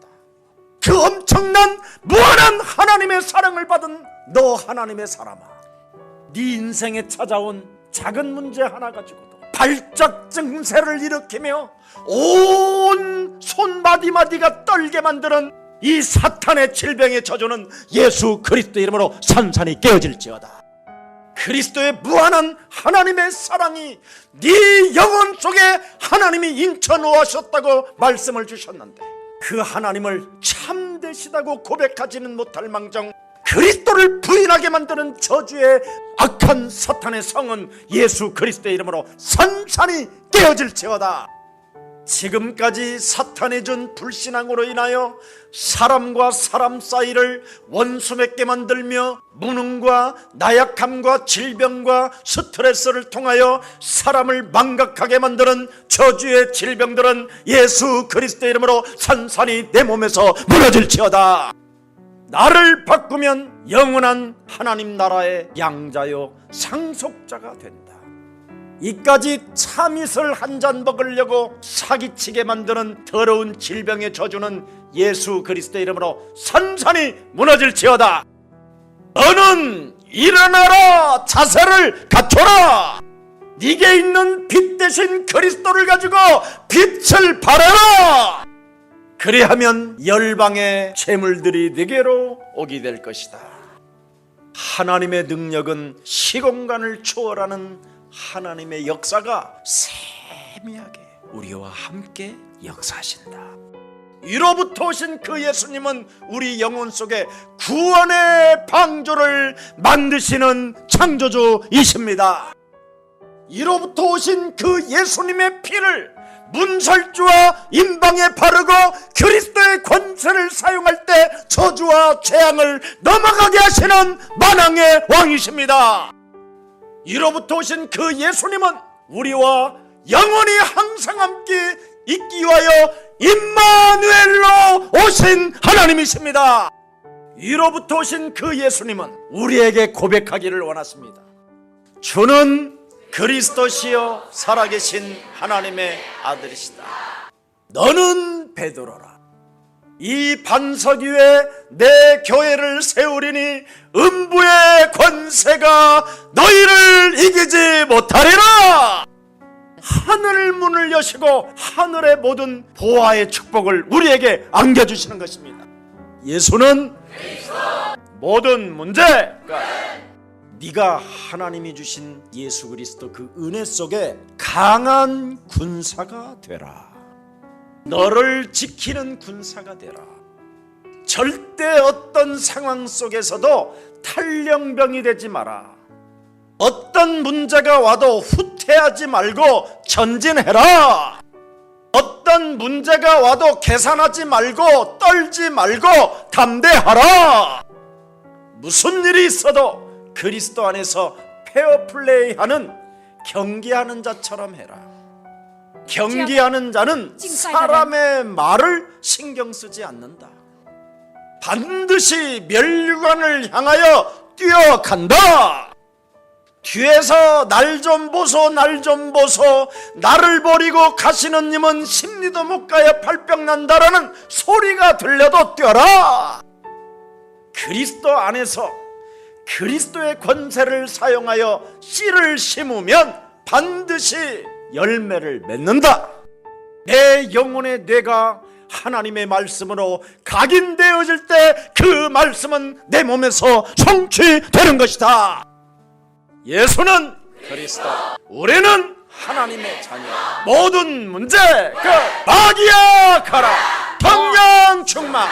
그 엄청난 무한한 하나님의 사랑을 받은 너 하나님의 사람아, 네 인생에 찾아온 작은 문제 하나 가지고도 발작 증세를 일으키며 온 손마디마디가 떨게 만드는 이 사탄의 질병의 저주는 예수 그리스도 이름으로 산산이 깨어질지어다. 그리스도의 무한한 하나님의 사랑이 네 영혼 속에 하나님이 인쳐놓으셨다고 말씀을 주셨는데 그 하나님을 참되시다고 고백하지는 못할 망정 그리스도를 부인하게 만드는 저주의 악한 사탄의 성은 예수 그리스도의 이름으로 산산이 깨어질지어다. 지금까지 사탄이 준 불신앙으로 인하여 사람과 사람 사이를 원수 맺게 만들며 무능과 나약함과 질병과 스트레스를 통하여 사람을 망각하게 만드는 저주의 질병들은 예수 그리스도의 이름으로 산산이 내 몸에서 무너질지어다. 나를 바꾸면 영원한 하나님 나라의 양자요 상속자가 된다. 이까지 참이슬 한 잔 먹으려고 사기치게 만드는 더러운 질병의 저주는 예수 그리스도의 이름으로 산산이 무너질지어다. 너는 일어나라, 자세를 갖춰라. 네게 있는 빛 대신 그리스도를 가지고 빛을 발하라. 그리하면 열방의 재물들이 네게로 오게 될 것이다. 하나님의 능력은 시공간을 초월하는 하나님의 역사가 세미하게 우리와 함께 역사하신다. 위로부터 오신 그 예수님은 우리 영혼 속에 구원의 방주를 만드시는 창조주이십니다. 위로부터 오신 그 예수님의 피를 문설주와 임방에 바르고 그리스도의 권세를 사용할 때 저주와 재앙을 넘어가게 하시는 만왕의 왕이십니다. 이로부터 오신 그 예수님은 우리와 영원히 항상 함께 있기 위하여 임마누엘로 오신 하나님이십니다. 이로부터 오신 그 예수님은 우리에게 고백하기를 원하십니다. 주는 그리스도시요 살아계신 하나님의 아들이시다. 너는 베드로라. 이 반석 위에 내 교회를 세우리니 음부의 권세가 너희를 이기지 못하리라. 하늘 문을 여시고 하늘의 모든 보화의 축복을 우리에게 안겨주시는 것입니다. 예수는 모든 문제가 네가 하나님이 주신 예수 그리스도 그 은혜 속에 강한 군사가 되라. 너를 지키는 군사가 되라. 절대 어떤 상황 속에서도 탈령병이 되지 마라. 어떤 문제가 와도 후퇴하지 말고 전진해라. 어떤 문제가 와도 계산하지 말고 떨지 말고 담대하라. 무슨 일이 있어도 그리스도 안에서 페어플레이하는 경기하는 자처럼 해라. 경기하는 자는 사람의 말을 신경 쓰지 않는다. 반드시 멸류관을 향하여 뛰어간다. 뒤에서 날 좀 보소 날 좀 보소, 나를 버리고 가시는 님은 십리도 못 가야 발병 난다라는 소리가 들려도 뛰어라. 그리스도 안에서 그리스도의 권세를 사용하여 씨를 심으면 반드시 열매를 맺는다. 내 영혼의 뇌가 하나님의 말씀으로 각인되어질 때 그 말씀은 내 몸에서 성취되는 것이다. 예수는 그리스도, 우리는 하나님의 자녀. 모든 문제가 마귀야 가라, 성령 충만.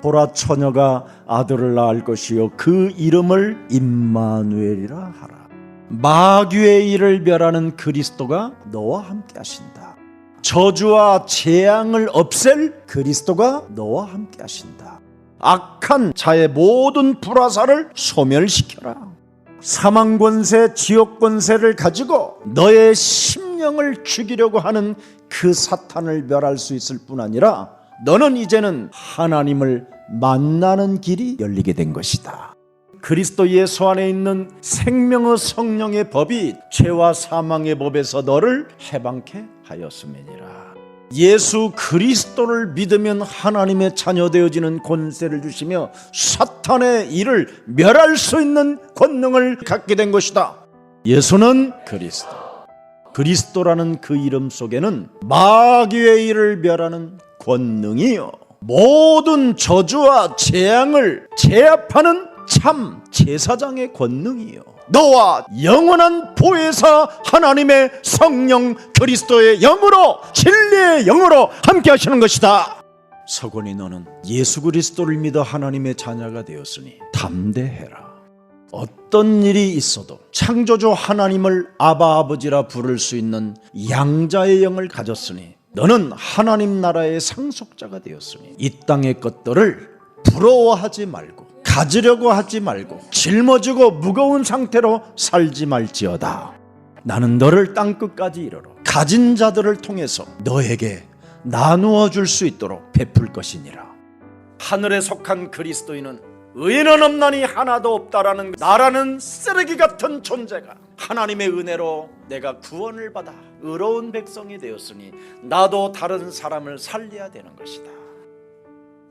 보라, 처녀가 아들을 낳을 것이요 그 이름을 임마누엘이라 하라. 마귀의 일을 멸하는 그리스도가 너와 함께 하신다. 저주와 재앙을 없앨 그리스도가 너와 함께 하신다. 악한 자의 모든 불화살을 소멸시켜라. 사망 권세, 지옥 권세를 가지고 너의 심령을 죽이려고 하는 그 사탄을 멸할 수 있을 뿐 아니라 너는 이제는 하나님을 만나는 길이 열리게 된 것이다. 그리스도 예수 안에 있는 생명의 성령의 법이 죄와 사망의 법에서 너를 해방케 하였음이니라. 예수 그리스도를 믿으면 하나님의 자녀 되어지는 권세를 주시며 사탄의 일을 멸할 수 있는 권능을 갖게 된 것이다. 예수는 그리스도, 그리스도라는 그 이름 속에는 마귀의 일을 멸하는 권능이요 모든 저주와 재앙을 제압하는 참 제사장의 권능이요 너와 영원한 보혜사 하나님의 성령 그리스도의 영으로, 진리의 영으로 함께 하시는 것이다. 서건이, 너는 예수 그리스도를 믿어 하나님의 자녀가 되었으니 담대해라. 어떤 일이 있어도 창조주 하나님을 아바 아버지라 부를 수 있는 양자의 영을 가졌으니 너는 하나님 나라의 상속자가 되었으니 이 땅의 것들을 부러워하지 말고 가지려고 하지 말고 짊어지고 무거운 상태로 살지 말지어다. 나는 너를 땅끝까지 이르러 가진 자들을 통해서 너에게 나누어 줄 수 있도록 베풀 것이니라. 하늘에 속한 그리스도인은 의인은 없나니 하나도 없다라는 나라는 쓰레기 같은 존재가 하나님의 은혜로 내가 구원을 받아 의로운 백성이 되었으니 나도 다른 사람을 살려야 되는 것이다.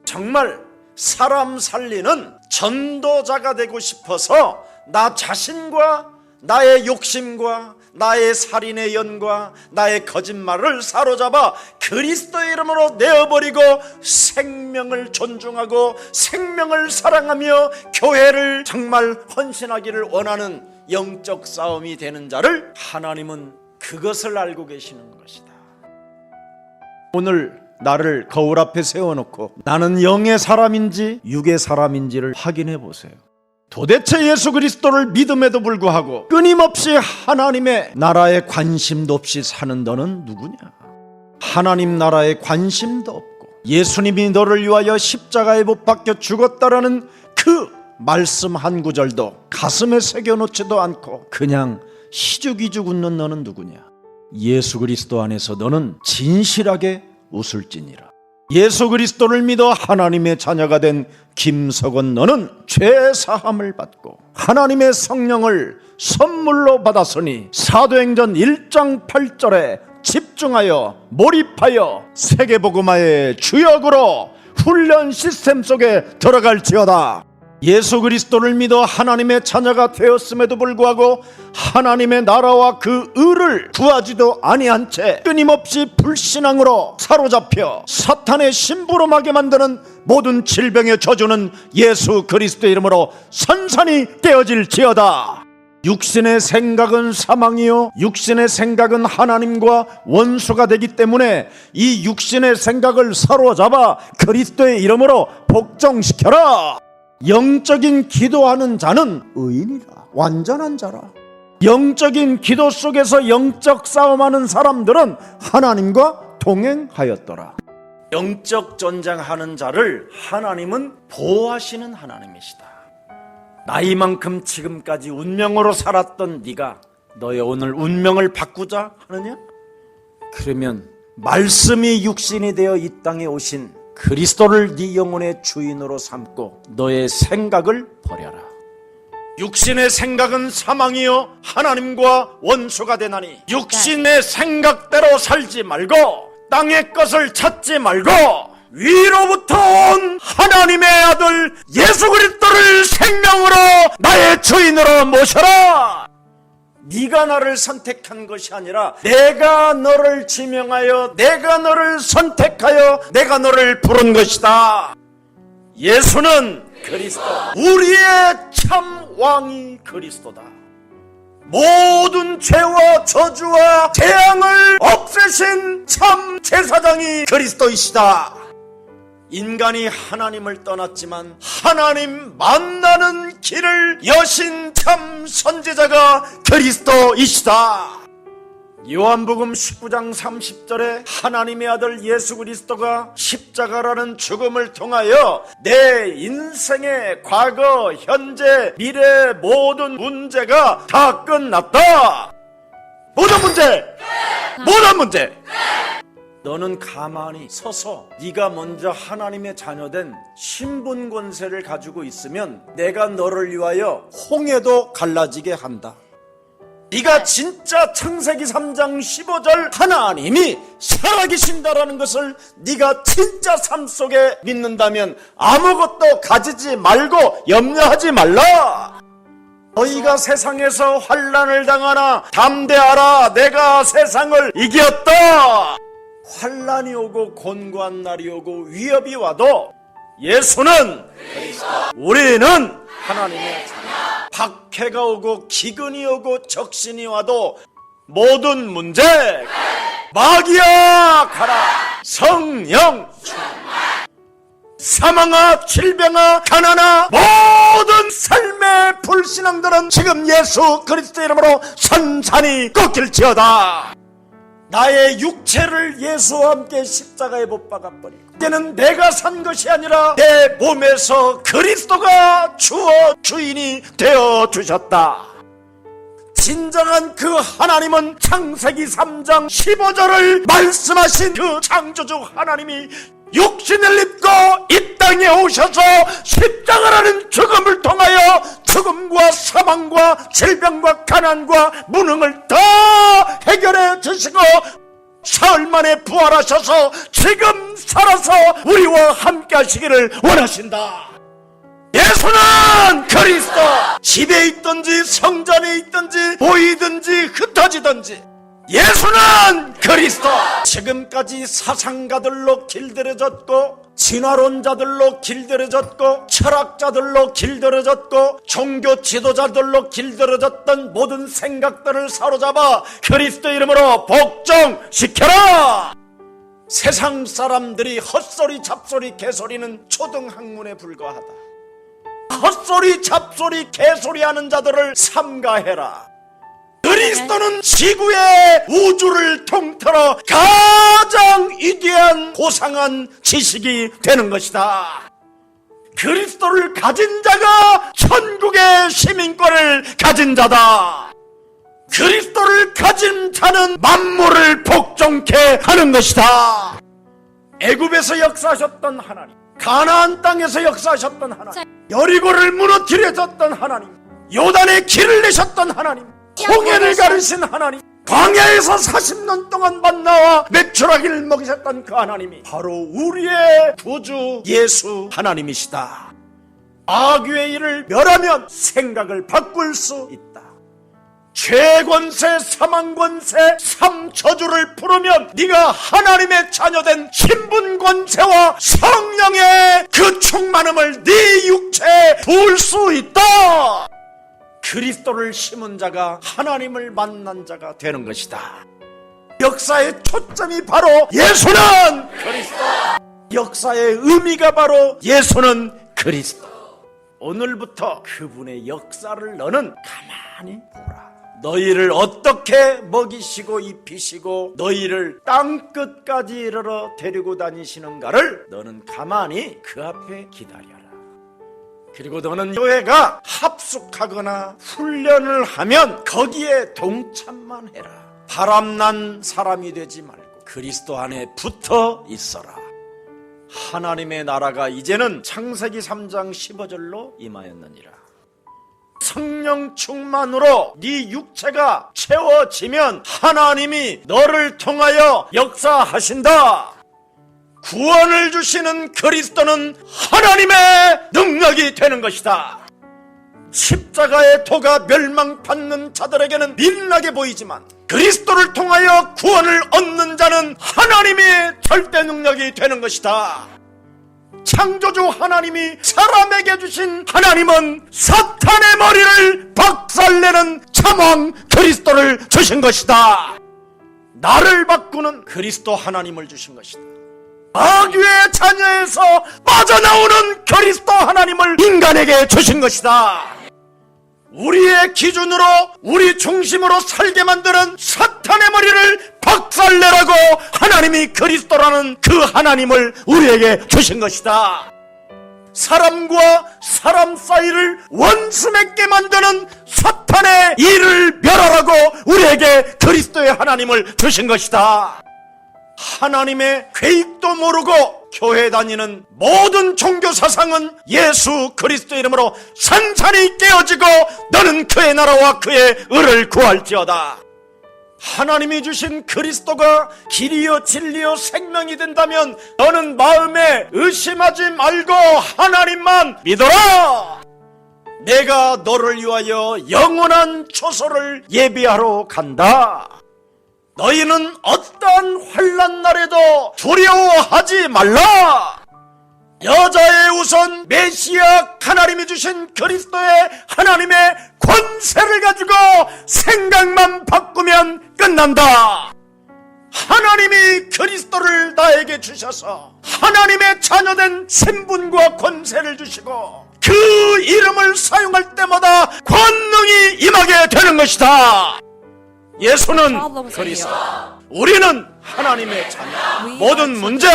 정말 사람 살리는 전도자가 되고 싶어서 나 자신과 나의 욕심과 나의 살인의 연과 나의 거짓말을 사로잡아 그리스도의 이름으로 내어버리고 생명을 존중하고 생명을 사랑하며 교회를 정말 헌신하기를 원하는 영적 싸움이 되는 자를 하나님은 그것을 알고 계시는 것이다. 오늘 나를 거울 앞에 세워놓고 나는 영의 사람인지 육의 사람인지를 확인해 보세요. 도대체 예수 그리스도를 믿음에도 불구하고 끊임없이 하나님의 나라에 관심도 없이 사는 너는 누구냐? 하나님 나라에 관심도 없고 예수님이 너를 위하여 십자가에 못 박혀 죽었다라는 그 말씀 한 구절도 가슴에 새겨놓지도 않고 그냥 희죽희죽 웃는 너는 누구냐? 예수 그리스도 안에서 너는 진실하게 웃을지니라. 예수 그리스도를 믿어 하나님의 자녀가 된 김석원 너는 죄 사함을 받고 하나님의 성령을 선물로 받았으니 사도행전 1장 8절에 집중하여 몰입하여 세계복음화의 주역으로 훈련 시스템 속에 들어갈지어다. 예수 그리스도를 믿어 하나님의 자녀가 되었음에도 불구하고 하나님의 나라와 그 의를 구하지도 아니한 채 끊임없이 불신앙으로 사로잡혀 사탄의 심부름하게 만드는 모든 질병의 저주는 예수 그리스도의 이름으로 선산이 떼어질지어다. 육신의 생각은 사망이요 육신의 생각은 하나님과 원수가 되기 때문에 이 육신의 생각을 사로잡아 그리스도의 이름으로 복종시켜라. 영적인 기도하는 자는 의인이라. 완전한 자라. 영적인 기도 속에서 영적 싸움하는 사람들은 하나님과 동행하였더라. 영적 전쟁하는 자를 하나님은 보호하시는 하나님이시다. 나이만큼 지금까지 운명으로 살았던 네가 너의 오늘 운명을 바꾸자 하느냐? 그러면 말씀이 육신이 되어 이 땅에 오신 그리스도를 네 영혼의 주인으로 삼고 너의 생각을 버려라. 육신의 생각은 사망이요 하나님과 원수가 되나니 육신의 생각대로 살지 말고 땅의 것을 찾지 말고 위로부터 온 하나님의 아들 예수 그리스도를 생명으로 나의 주인으로 모셔라. 네가 나를 선택한 것이 아니라 내가 너를 지명하여 내가 너를 선택하여 내가 너를 부른 것이다. 예수는 그리스도, 우리의 참 왕이 그리스도다. 모든 죄와 저주와 재앙을 없애신 참 제사장이 그리스도이시다. 인간이 하나님을 떠났지만 하나님 만나는 길을 여신 참 선지자가 그리스도이시다. 요한복음 19장 30절에 하나님의 아들 예수 그리스도가 십자가라는 죽음을 통하여 내 인생의 과거, 현재, 미래 모든 문제가 다 끝났다. 모든 문제 너는 가만히 서서 네가 먼저 하나님의 자녀된 신분 권세를 가지고 있으면 내가 너를 위하여 홍해도 갈라지게 한다. 네가 진짜 창세기 3장 15절 하나님이 살아계신다라는 것을 네가 진짜 삶 속에 믿는다면 아무것도 가지지 말고 염려하지 말라. 너희가 세상에서 환난을 당하나 담대하라. 내가 세상을 이겼다. 환난이 오고 곤고한 날이 오고 위협이 와도 예수는 그리스도, 우리는 하나님의 자녀. 박해가 오고 기근이 오고 적신이 와도 모든 문제 마귀야 가라. 성령 사망아 질병아 가난아 모든 삶의 불신앙들은 지금 예수 그리스도 이름으로 선산이 꺾일지어다. 나의 육체를 예수와 함께 십자가에 못 박아버리고 이제는 내가 산 것이 아니라 내 몸에서 그리스도가 주어 주인이 되어 주셨다. 진정한 그 하나님은 창세기 3장 15절을 말씀하신 그 창조주 하나님이 육신을 입고 이 땅에 오셔서 십자가라는 죽음을 통하여 죽음과 사망과 질병과 가난과 무능을 다 해결해 주시고 사흘 만에 부활하셔서 지금 살아서 우리와 함께 하시기를 원하신다. 예수는 그리스도. 집에 있든지 성전에 있든지 보이든지 흩어지든지 예수는 그리스도. 지금까지 사상가들로 길들여졌고 진화론자들로 길들여졌고 철학자들로 길들여졌고 종교 지도자들로 길들여졌던 모든 생각들을 사로잡아 그리스도 이름으로 복종시켜라. 세상 사람들이 헛소리 잡소리 개소리는 초등학문에 불과하다. 헛소리 잡소리 개소리 하는 자들을 삼가해라. 그리스도는 지구의 우주를 통틀어 가장 위대한 고상한 지식이 되는 것이다. 그리스도를 가진 자가 천국의 시민권을 가진 자다. 그리스도를 가진 자는 만물을 복종케 하는 것이다. 애굽에서 역사하셨던 하나님, 가나안 땅에서 역사하셨던 하나님, 여리고를 무너뜨려줬던 하나님, 요단의 길을 내셨던 하나님, 홍해를 가르신 하나님, 광야에서 40년 동안 만나와 메추라기를 먹이셨던 그 하나님이 바로 우리의 구주 예수 하나님이시다. 마귀의 일을 멸하면 생각을 바꿀 수 있다. 죄권세, 사망권세, 삼저주를 풀으면 네가 하나님의 자녀된 신분권세와 성령의 그 충만함을 네 육체에 부을 수 있다. 그리스도를 심은 자가 하나님을 만난 자가 되는 것이다. 역사의 초점이 바로 예수는 그리스도. 역사의 의미가 바로 예수는 그리스도. 오늘부터 그분의 역사를 너는 가만히 보라. 너희를 어떻게 먹이시고 입히시고 너희를 땅끝까지 이르러 데리고 다니시는가를 너는 가만히 그 앞에 기다려라. 그리고 너는 교회가 합숙하거나 훈련을 하면 거기에 동참만 해라. 바람난 사람이 되지 말고 그리스도 안에 붙어 있어라. 하나님의 나라가 이제는 창세기 3장 15절로 임하였느니라. 성령 충만으로 네 육체가 채워지면 하나님이 너를 통하여 역사하신다. 구원을 주시는 그리스도는 하나님의 능력이 되는 것이다. 십자가의 도가 멸망받는 자들에게는 민나게 보이지만 그리스도를 통하여 구원을 얻는 자는 하나님의 절대 능력이 되는 것이다. 창조주 하나님이 사람에게 주신 하나님은 사탄의 머리를 박살내는 참왕 그리스도를 주신 것이다. 나를 바꾸는 그리스도 하나님을 주신 것이다. 마귀의 자녀에서 빠져나오는 그리스도 하나님을 인간에게 주신 것이다. 우리의 기준으로 우리 중심으로 살게 만드는 사탄의 머리를 박살내라고 하나님이 그리스도라는 그 하나님을 우리에게 주신 것이다. 사람과 사람 사이를 원수 맺게 만드는 사탄의 일을 멸하라고 우리에게 그리스도의 하나님을 주신 것이다. 하나님의 계획도 모르고 교회 다니는 모든 종교 사상은 예수 그리스도 이름으로 산산이 깨어지고 너는 그의 나라와 그의 의를 구할지어다. 하나님이 주신 그리스도가 길이요 진리요 생명이 된다면 너는 마음에 의심하지 말고 하나님만 믿어라. 내가 너를 위하여 영원한 초소를 예비하러 간다. 너희는 어떠한 환난 날에도 두려워하지 말라. 여자의 우선 메시아 하나님이 주신 그리스도의 하나님의 권세를 가지고 생각만 바꾸면 끝난다. 하나님이 그리스도를 나에게 주셔서 하나님의 자녀된 신분과 권세를 주시고 그 이름을 사용할 때마다 권능이 임하게 되는 것이다. 예수는 그리스도, 우리는 하나님의 자녀. 모든 문제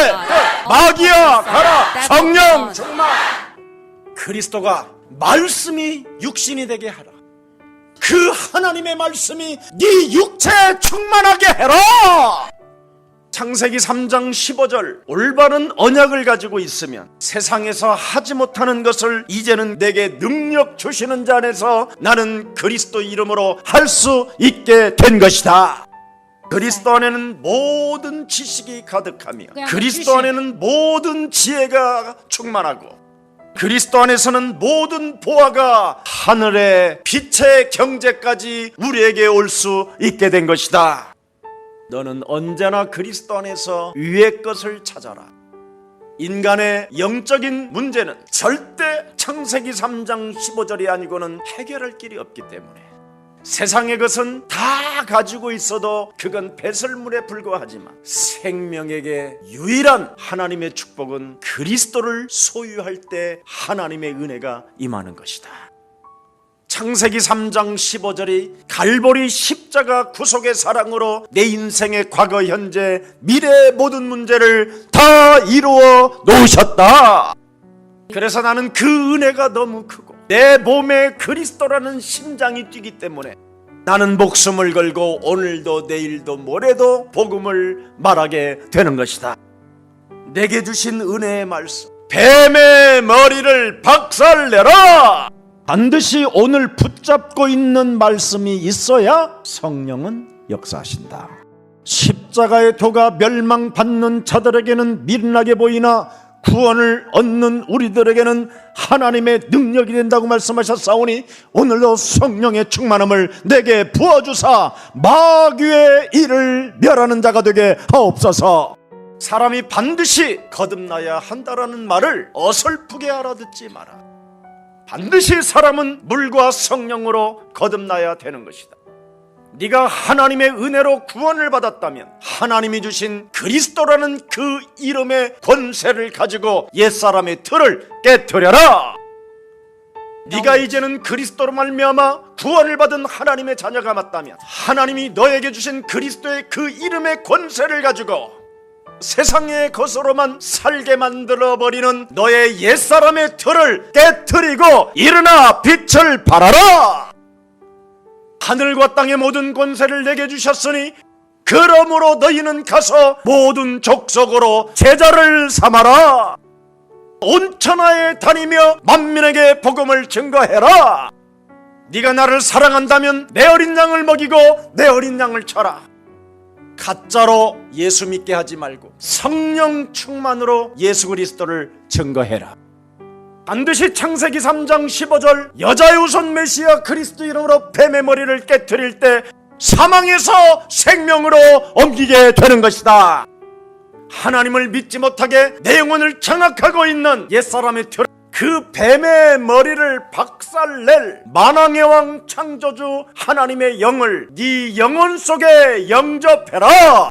마귀야 가라. 성령 충만. 그리스도가 말씀이 육신이 되게 하라. 그 하나님의 말씀이 네 육체에 충만하게 해라. 창세기 3장 15절, 올바른 언약을 가지고 있으면 세상에서 하지 못하는 것을 이제는 내게 능력 주시는 자 안에서 나는 그리스도 이름으로 할 수 있게 된 것이다. 그리스도 안에는 모든 지식이 가득하며 그리스도 안에는 모든 지혜가 충만하고 그리스도 안에서는 모든 보화가 하늘의 빛의 경제까지 우리에게 올 수 있게 된 것이다. 너는 언제나 그리스도 안에서 위의 것을 찾아라. 인간의 영적인 문제는 절대 창세기 3장 15절이 아니고는 해결할 길이 없기 때문에 세상의 것은 다 가지고 있어도 그건 배설물에 불과하지만 생명에게 유일한 하나님의 축복은 그리스도를 소유할 때 하나님의 은혜가 임하는 것이다. 창세기 3장 15절이 갈보리 십자가 구속의 사랑으로 내 인생의 과거, 현재, 미래의 모든 문제를 다 이루어 놓으셨다. 그래서 나는 그 은혜가 너무 크고 내 몸에 그리스도라는 심장이 뛰기 때문에 나는 목숨을 걸고 오늘도 내일도 모레도 복음을 말하게 되는 것이다. 내게 주신 은혜의 말씀, 뱀의 머리를 박살내라. 반드시 오늘 붙잡고 있는 말씀이 있어야 성령은 역사하신다. 십자가의 도가 멸망받는 자들에게는 미련하게 보이나 구원을 얻는 우리들에게는 하나님의 능력이 된다고 말씀하셨사오니 오늘도 성령의 충만함을 내게 부어주사 마귀의 일을 멸하는 자가 되게 하옵소서. 사람이 반드시 거듭나야 한다라는 말을 어설프게 알아듣지 마라. 반드시 사람은 물과 성령으로 거듭나야 되는 것이다. 네가 하나님의 은혜로 구원을 받았다면 하나님이 주신 그리스도라는 그 이름의 권세를 가지고 옛사람의 틀을 깨뜨려라. 네가 이제는 그리스도로 말미암아 구원을 받은 하나님의 자녀가 맞다면 하나님이 너에게 주신 그리스도의 그 이름의 권세를 가지고 세상의 것으로만 살게 만들어버리는 너의 옛사람의 틀을 깨뜨리고 일어나 빛을 발하라. 하늘과 땅의 모든 권세를 내게 주셨으니 그러므로 너희는 가서 모든 족속으로 제자를 삼아라. 온 천하에 다니며 만민에게 복음을 증거해라. 네가 나를 사랑한다면 내 어린 양을 먹이고 내 어린 양을 쳐라. 가짜로 예수 믿게 하지 말고 성령 충만으로 예수 그리스도를 증거해라. 반드시 창세기 3장 15절 여자의 우선 메시아 그리스도 이름으로 뱀의 머리를 깨뜨릴 때 사망에서 생명으로 옮기게 되는 것이다. 하나님을 믿지 못하게 내 영혼을 장악하고 있는 옛사람의 틀, 그 뱀의 머리를 박살낼 만왕의 왕 창조주 하나님의 영을 네 영혼 속에 영접해라.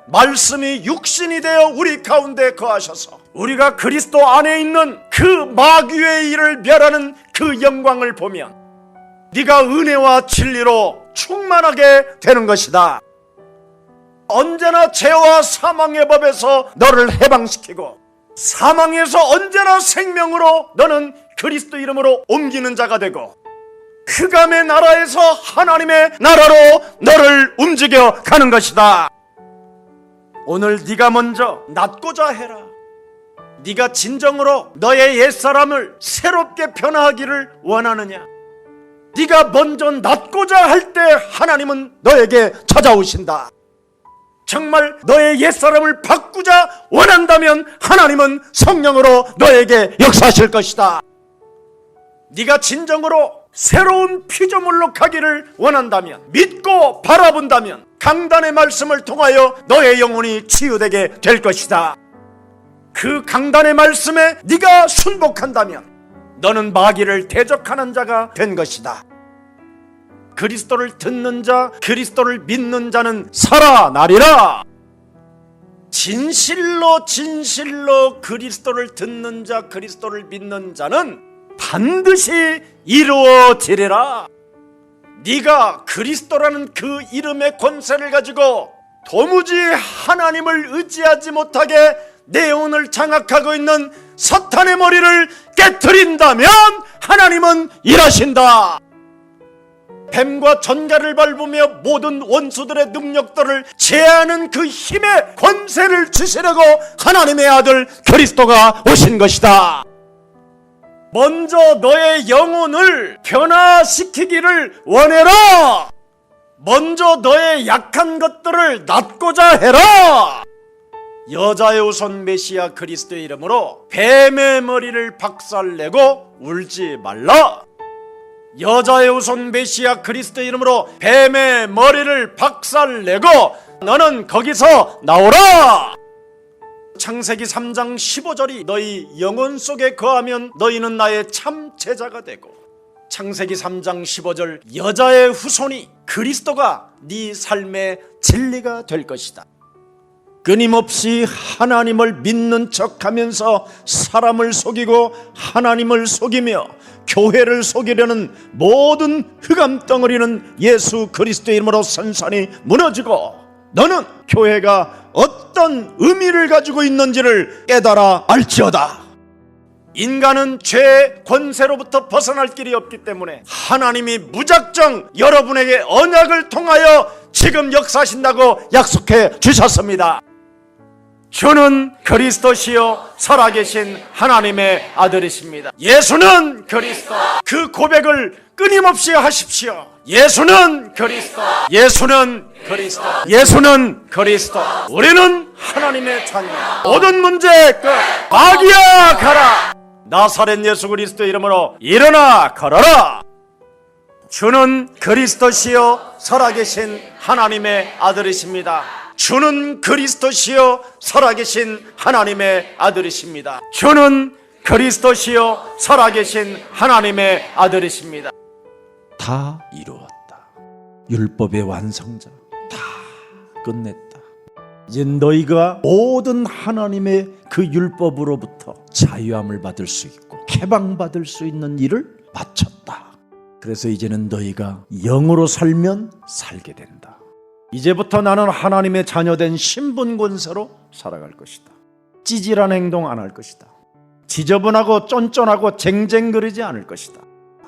말씀이 육신이 되어 우리 가운데 거하셔서 우리가 그리스도 안에 있는 그 마귀의 일을 멸하는 그 영광을 보면 네가 은혜와 진리로 충만하게 되는 것이다. 언제나 죄와 사망의 법에서 너를 해방시키고 사망에서 언제나 생명으로 너는 그리스도 이름으로 옮기는 자가 되고 흑암의 나라에서 하나님의 나라로 너를 움직여 가는 것이다. 오늘 네가 먼저 낫고자 해라. 네가 진정으로 너의 옛사람을 새롭게 변화하기를 원하느냐? 네가 먼저 낫고자 할 때 하나님은 너에게 찾아오신다. 정말 너의 옛사람을 바꾸자 원한다면 하나님은 성령으로 너에게 역사하실 것이다. 네가 진정으로 새로운 피조물로 가기를 원한다면, 믿고 바라본다면 강단의 말씀을 통하여 너의 영혼이 치유되게 될 것이다. 그 강단의 말씀에 네가 순복한다면 너는 마귀를 대적하는 자가 된 것이다. 그리스도를 듣는 자, 그리스도를 믿는 자는 살아나리라. 진실로 진실로 그리스도를 듣는 자, 그리스도를 믿는 자는 반드시 이루어지리라. 네가 그리스도라는 그 이름의 권세를 가지고 도무지 하나님을 의지하지 못하게 내 영혼을 장악하고 있는 사탄의 머리를 깨트린다면 하나님은 일하신다. 뱀과 전갈을 밟으며 모든 원수들의 능력들을 제하는 그 힘의 권세를 주시려고 하나님의 아들 그리스도가 오신 것이다. 먼저 너의 영혼을 변화시키기를 원해라. 먼저 너의 약한 것들을 낫고자 해라. 여자의 우선 메시아 그리스도의 이름으로 뱀의 머리를 박살내고 울지 말라. 여자의 우선 메시아 그리스도의 이름으로 뱀의 머리를 박살내고 너는 거기서 나오라. 창세기 3장 15절이 너희 영혼 속에 거하면 너희는 나의 참 제자가 되고, 창세기 3장 15절 여자의 후손이 그리스도가 네 삶의 진리가 될 것이다. 끊임없이 하나님을 믿는 척하면서 사람을 속이고 하나님을 속이며 교회를 속이려는 모든 흑암 덩어리는 예수 그리스도의 이름으로 선산이 무너지고 너는 교회가 어떤 의미를 가지고 있는지를 깨달아 알지어다. 인간은 죄의 권세로부터 벗어날 길이 없기 때문에 하나님이 무작정 여러분에게 언약을 통하여 지금 역사하신다고 약속해 주셨습니다. 주는 그리스도시요 살아계신 하나님의 아들이십니다. 예수는 그리스도. 그 고백을 끊임없이 하십시오. 예수는 그리스도. 예수는 그리스도. 예수는 그리스도. 우리는 하나님의 자녀. 모든 문제 끝. 마귀야 가라. 나사렛 예수 그리스도 이름으로 일어나 걸어라. 주는 그리스도시요 살아계신 하나님의 아들이십니다. 주는 그리스도시요 살아계신 하나님의 아들이십니다. 주는 그리스도시요 살아계신 하나님의 아들이십니다. 다 이루었다. 율법의 완성자 다 끝냈다. 이제 너희가 모든 하나님의 그 율법으로부터 자유함을 받을 수 있고 해방받을 수 있는 일을 마쳤다. 그래서 이제는 너희가 영으로 살면 살게 된다. 이제부터 나는 하나님의 자녀된 신분 권세로 살아갈 것이다. 찌질한 행동 안 할 것이다. 지저분하고 쫀쫀하고 쟁쟁거리지 않을 것이다.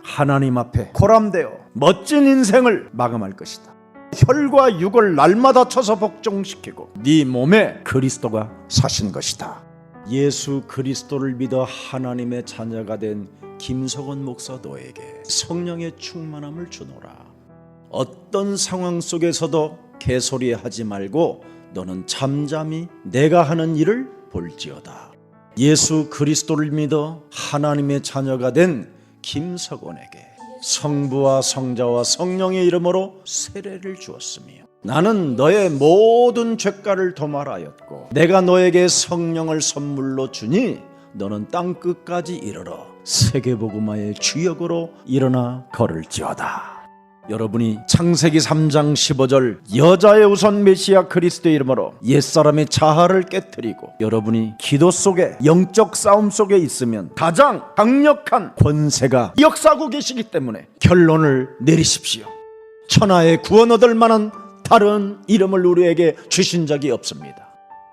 하나님 앞에 고람되어 멋진 인생을 마감할 것이다. 혈과 육을 날마다 쳐서 복종시키고 네 몸에 그리스도가 사신 것이다. 예수 그리스도를 믿어 하나님의 자녀가 된 김석원 목사 너에게 성령의 충만함을 주노라. 어떤 상황 속에서도 개소리하지 말고 너는 잠잠히 내가 하는 일을 볼지어다. 예수 그리스도를 믿어 하나님의 자녀가 된 김석원에게 성부와 성자와 성령의 이름으로 세례를 주었으며 나는 너의 모든 죄가를 도말하였고 내가 너에게 성령을 선물로 주니 너는 땅끝까지 이르러 세계복음화의 주역으로 일어나 걸을지어다. 여러분이 창세기 3장 15절 여자의 우선 메시아 그리스도의 이름으로 옛사람의 자아를 깨트리고 여러분이 기도 속에 영적 싸움 속에 있으면 가장 강력한 권세가 역사하고 계시기 때문에 결론을 내리십시오. 천하의 구원 얻을 만한 다른 이름을 우리에게 주신 적이 없습니다.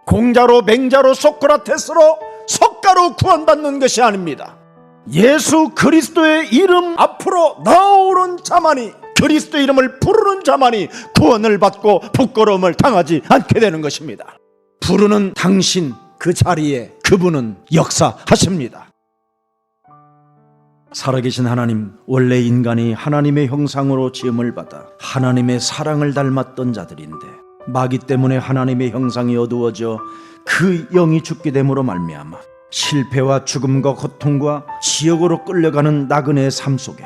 공자로 맹자로 소크라테스로 석가로 구원받는 것이 아닙니다. 예수 그리스도의 이름 앞으로 나오는 자만이, 그리스도 이름을 부르는 자만이 구원을 받고 부끄러움을 당하지 않게 되는 것입니다. 부르는 당신 그 자리에 그분은 역사하십니다. 살아계신 하나님, 원래 인간이 하나님의 형상으로 지음을 받아 하나님의 사랑을 닮았던 자들인데 마귀 때문에 하나님의 형상이 어두워져 그 영이 죽게 됨으로 말미암아 실패와 죽음과 고통과 지옥으로 끌려가는 나그네의 삶 속에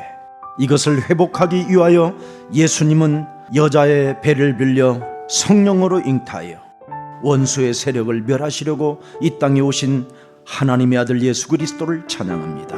이것을 회복하기 위하여 예수님은 여자의 배를 빌려 성령으로 잉타하여 원수의 세력을 멸하시려고 이 땅에 오신 하나님의 아들 예수 그리스도를 찬양합니다.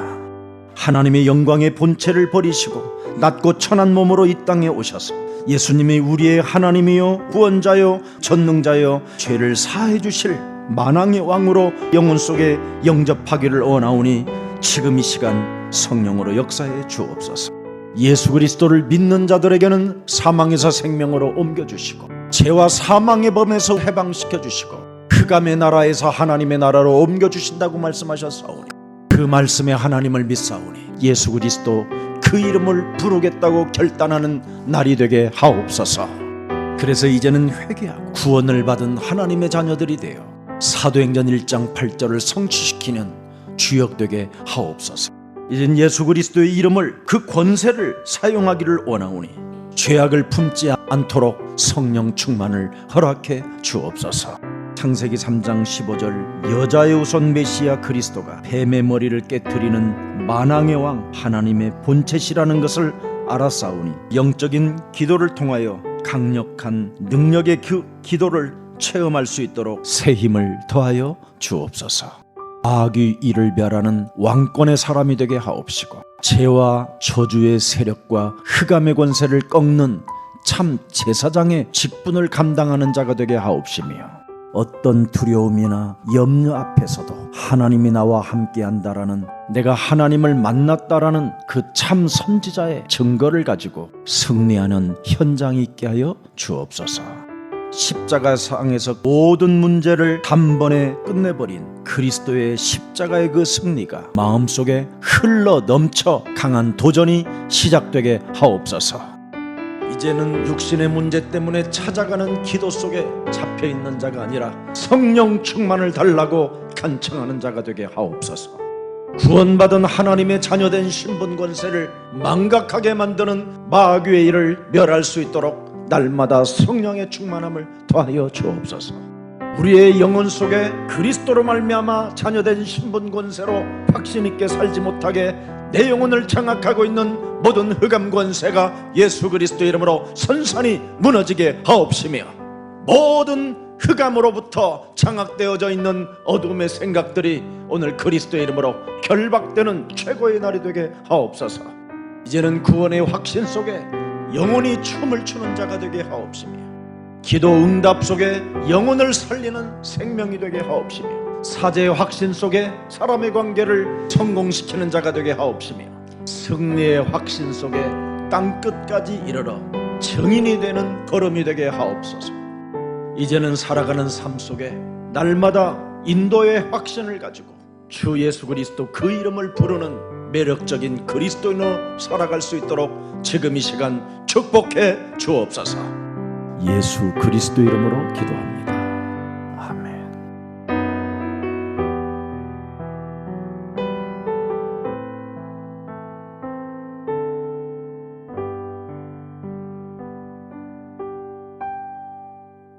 하나님의 영광의 본체를 버리시고 낮고 천한 몸으로 이 땅에 오셔서 예수님이 우리의 하나님이요 구원자요 전능자요 죄를 사해 주실 만왕의 왕으로 영혼 속에 영접하기를 원하오니 지금 이 시간 성령으로 역사해 주옵소서. 예수 그리스도를 믿는 자들에게는 사망에서 생명으로 옮겨주시고 죄와 사망의 범에서 해방시켜 주시고 흑암의 나라에서 하나님의 나라로 옮겨주신다고 말씀하셨사오니 그 말씀에 하나님을 믿사오니 예수 그리스도 그 이름을 부르겠다고 결단하는 날이 되게 하옵소서. 그래서 이제는 회개하고 구원을 받은 하나님의 자녀들이 되어 사도행전 1장 8절을 성취시키는 주역되게 하옵소서. 이젠 예수 그리스도의 이름을 그 권세를 사용하기를 원하오니 죄악을 품지 않도록 성령 충만을 허락해 주옵소서. 창세기 3장 15절 여자의 우선 메시아 그리스도가 뱀의 머리를 깨트리는 만왕의 왕 하나님의 본체시라는 것을 알았사오니 영적인 기도를 통하여 강력한 능력의 그 기도를 체험할 수 있도록 새 힘을 더하여 주옵소서. 악의 일을 멸하는 왕권의 사람이 되게 하옵시고 죄와 저주의 세력과 흑암의 권세를 꺾는 참 제사장의 직분을 감당하는 자가 되게 하옵시며 어떤 두려움이나 염려 앞에서도 하나님이 나와 함께한다라는 내가 하나님을 만났다라는 그 참 선지자의 증거를 가지고 승리하는 현장이 있게 하여 주옵소서. 십자가상에서 모든 문제를 단번에 끝내버린 그리스도의 십자가의 그 승리가 마음속에 흘러 넘쳐 강한 도전이 시작되게 하옵소서. 이제는 육신의 문제 때문에 찾아가는 기도 속에 잡혀있는 자가 아니라 성령 충만을 달라고 간청하는 자가 되게 하옵소서. 구원받은 하나님의 자녀된 신분 권세를 망각하게 만드는 마귀의 일을 멸할 수 있도록 날마다 성령의 충만함을 더하여 주옵소서. 우리의 영혼 속에 그리스도로 말미암아 자녀된 신분 권세로 확신 있게 살지 못하게 내 영혼을 장악하고 있는 모든 흑암 권세가 예수 그리스도 이름으로 선선히 무너지게 하옵시며 모든 흑암으로부터 장악되어져 있는 어둠의 생각들이 오늘 그리스도의 이름으로 결박되는 최고의 날이 되게 하옵소서. 이제는 구원의 확신 속에 영혼이 춤을 추는 자가 되게 하옵시며 기도 응답 속에 영혼을 살리는 생명이 되게 하옵시며 사제의 확신 속에 사람의 관계를 성공시키는 자가 되게 하옵시며 승리의 확신 속에 땅끝까지 이르러 증인이 되는 걸음이 되게 하옵소서. 이제는 살아가는 삶 속에 날마다 인도의 확신을 가지고 주 예수 그리스도 그 이름을 부르는 매력적인 그리스도인으로 살아갈 수 있도록 지금 이 시간 축복해 주옵소서. 예수 그리스도 이름으로 기도합니다.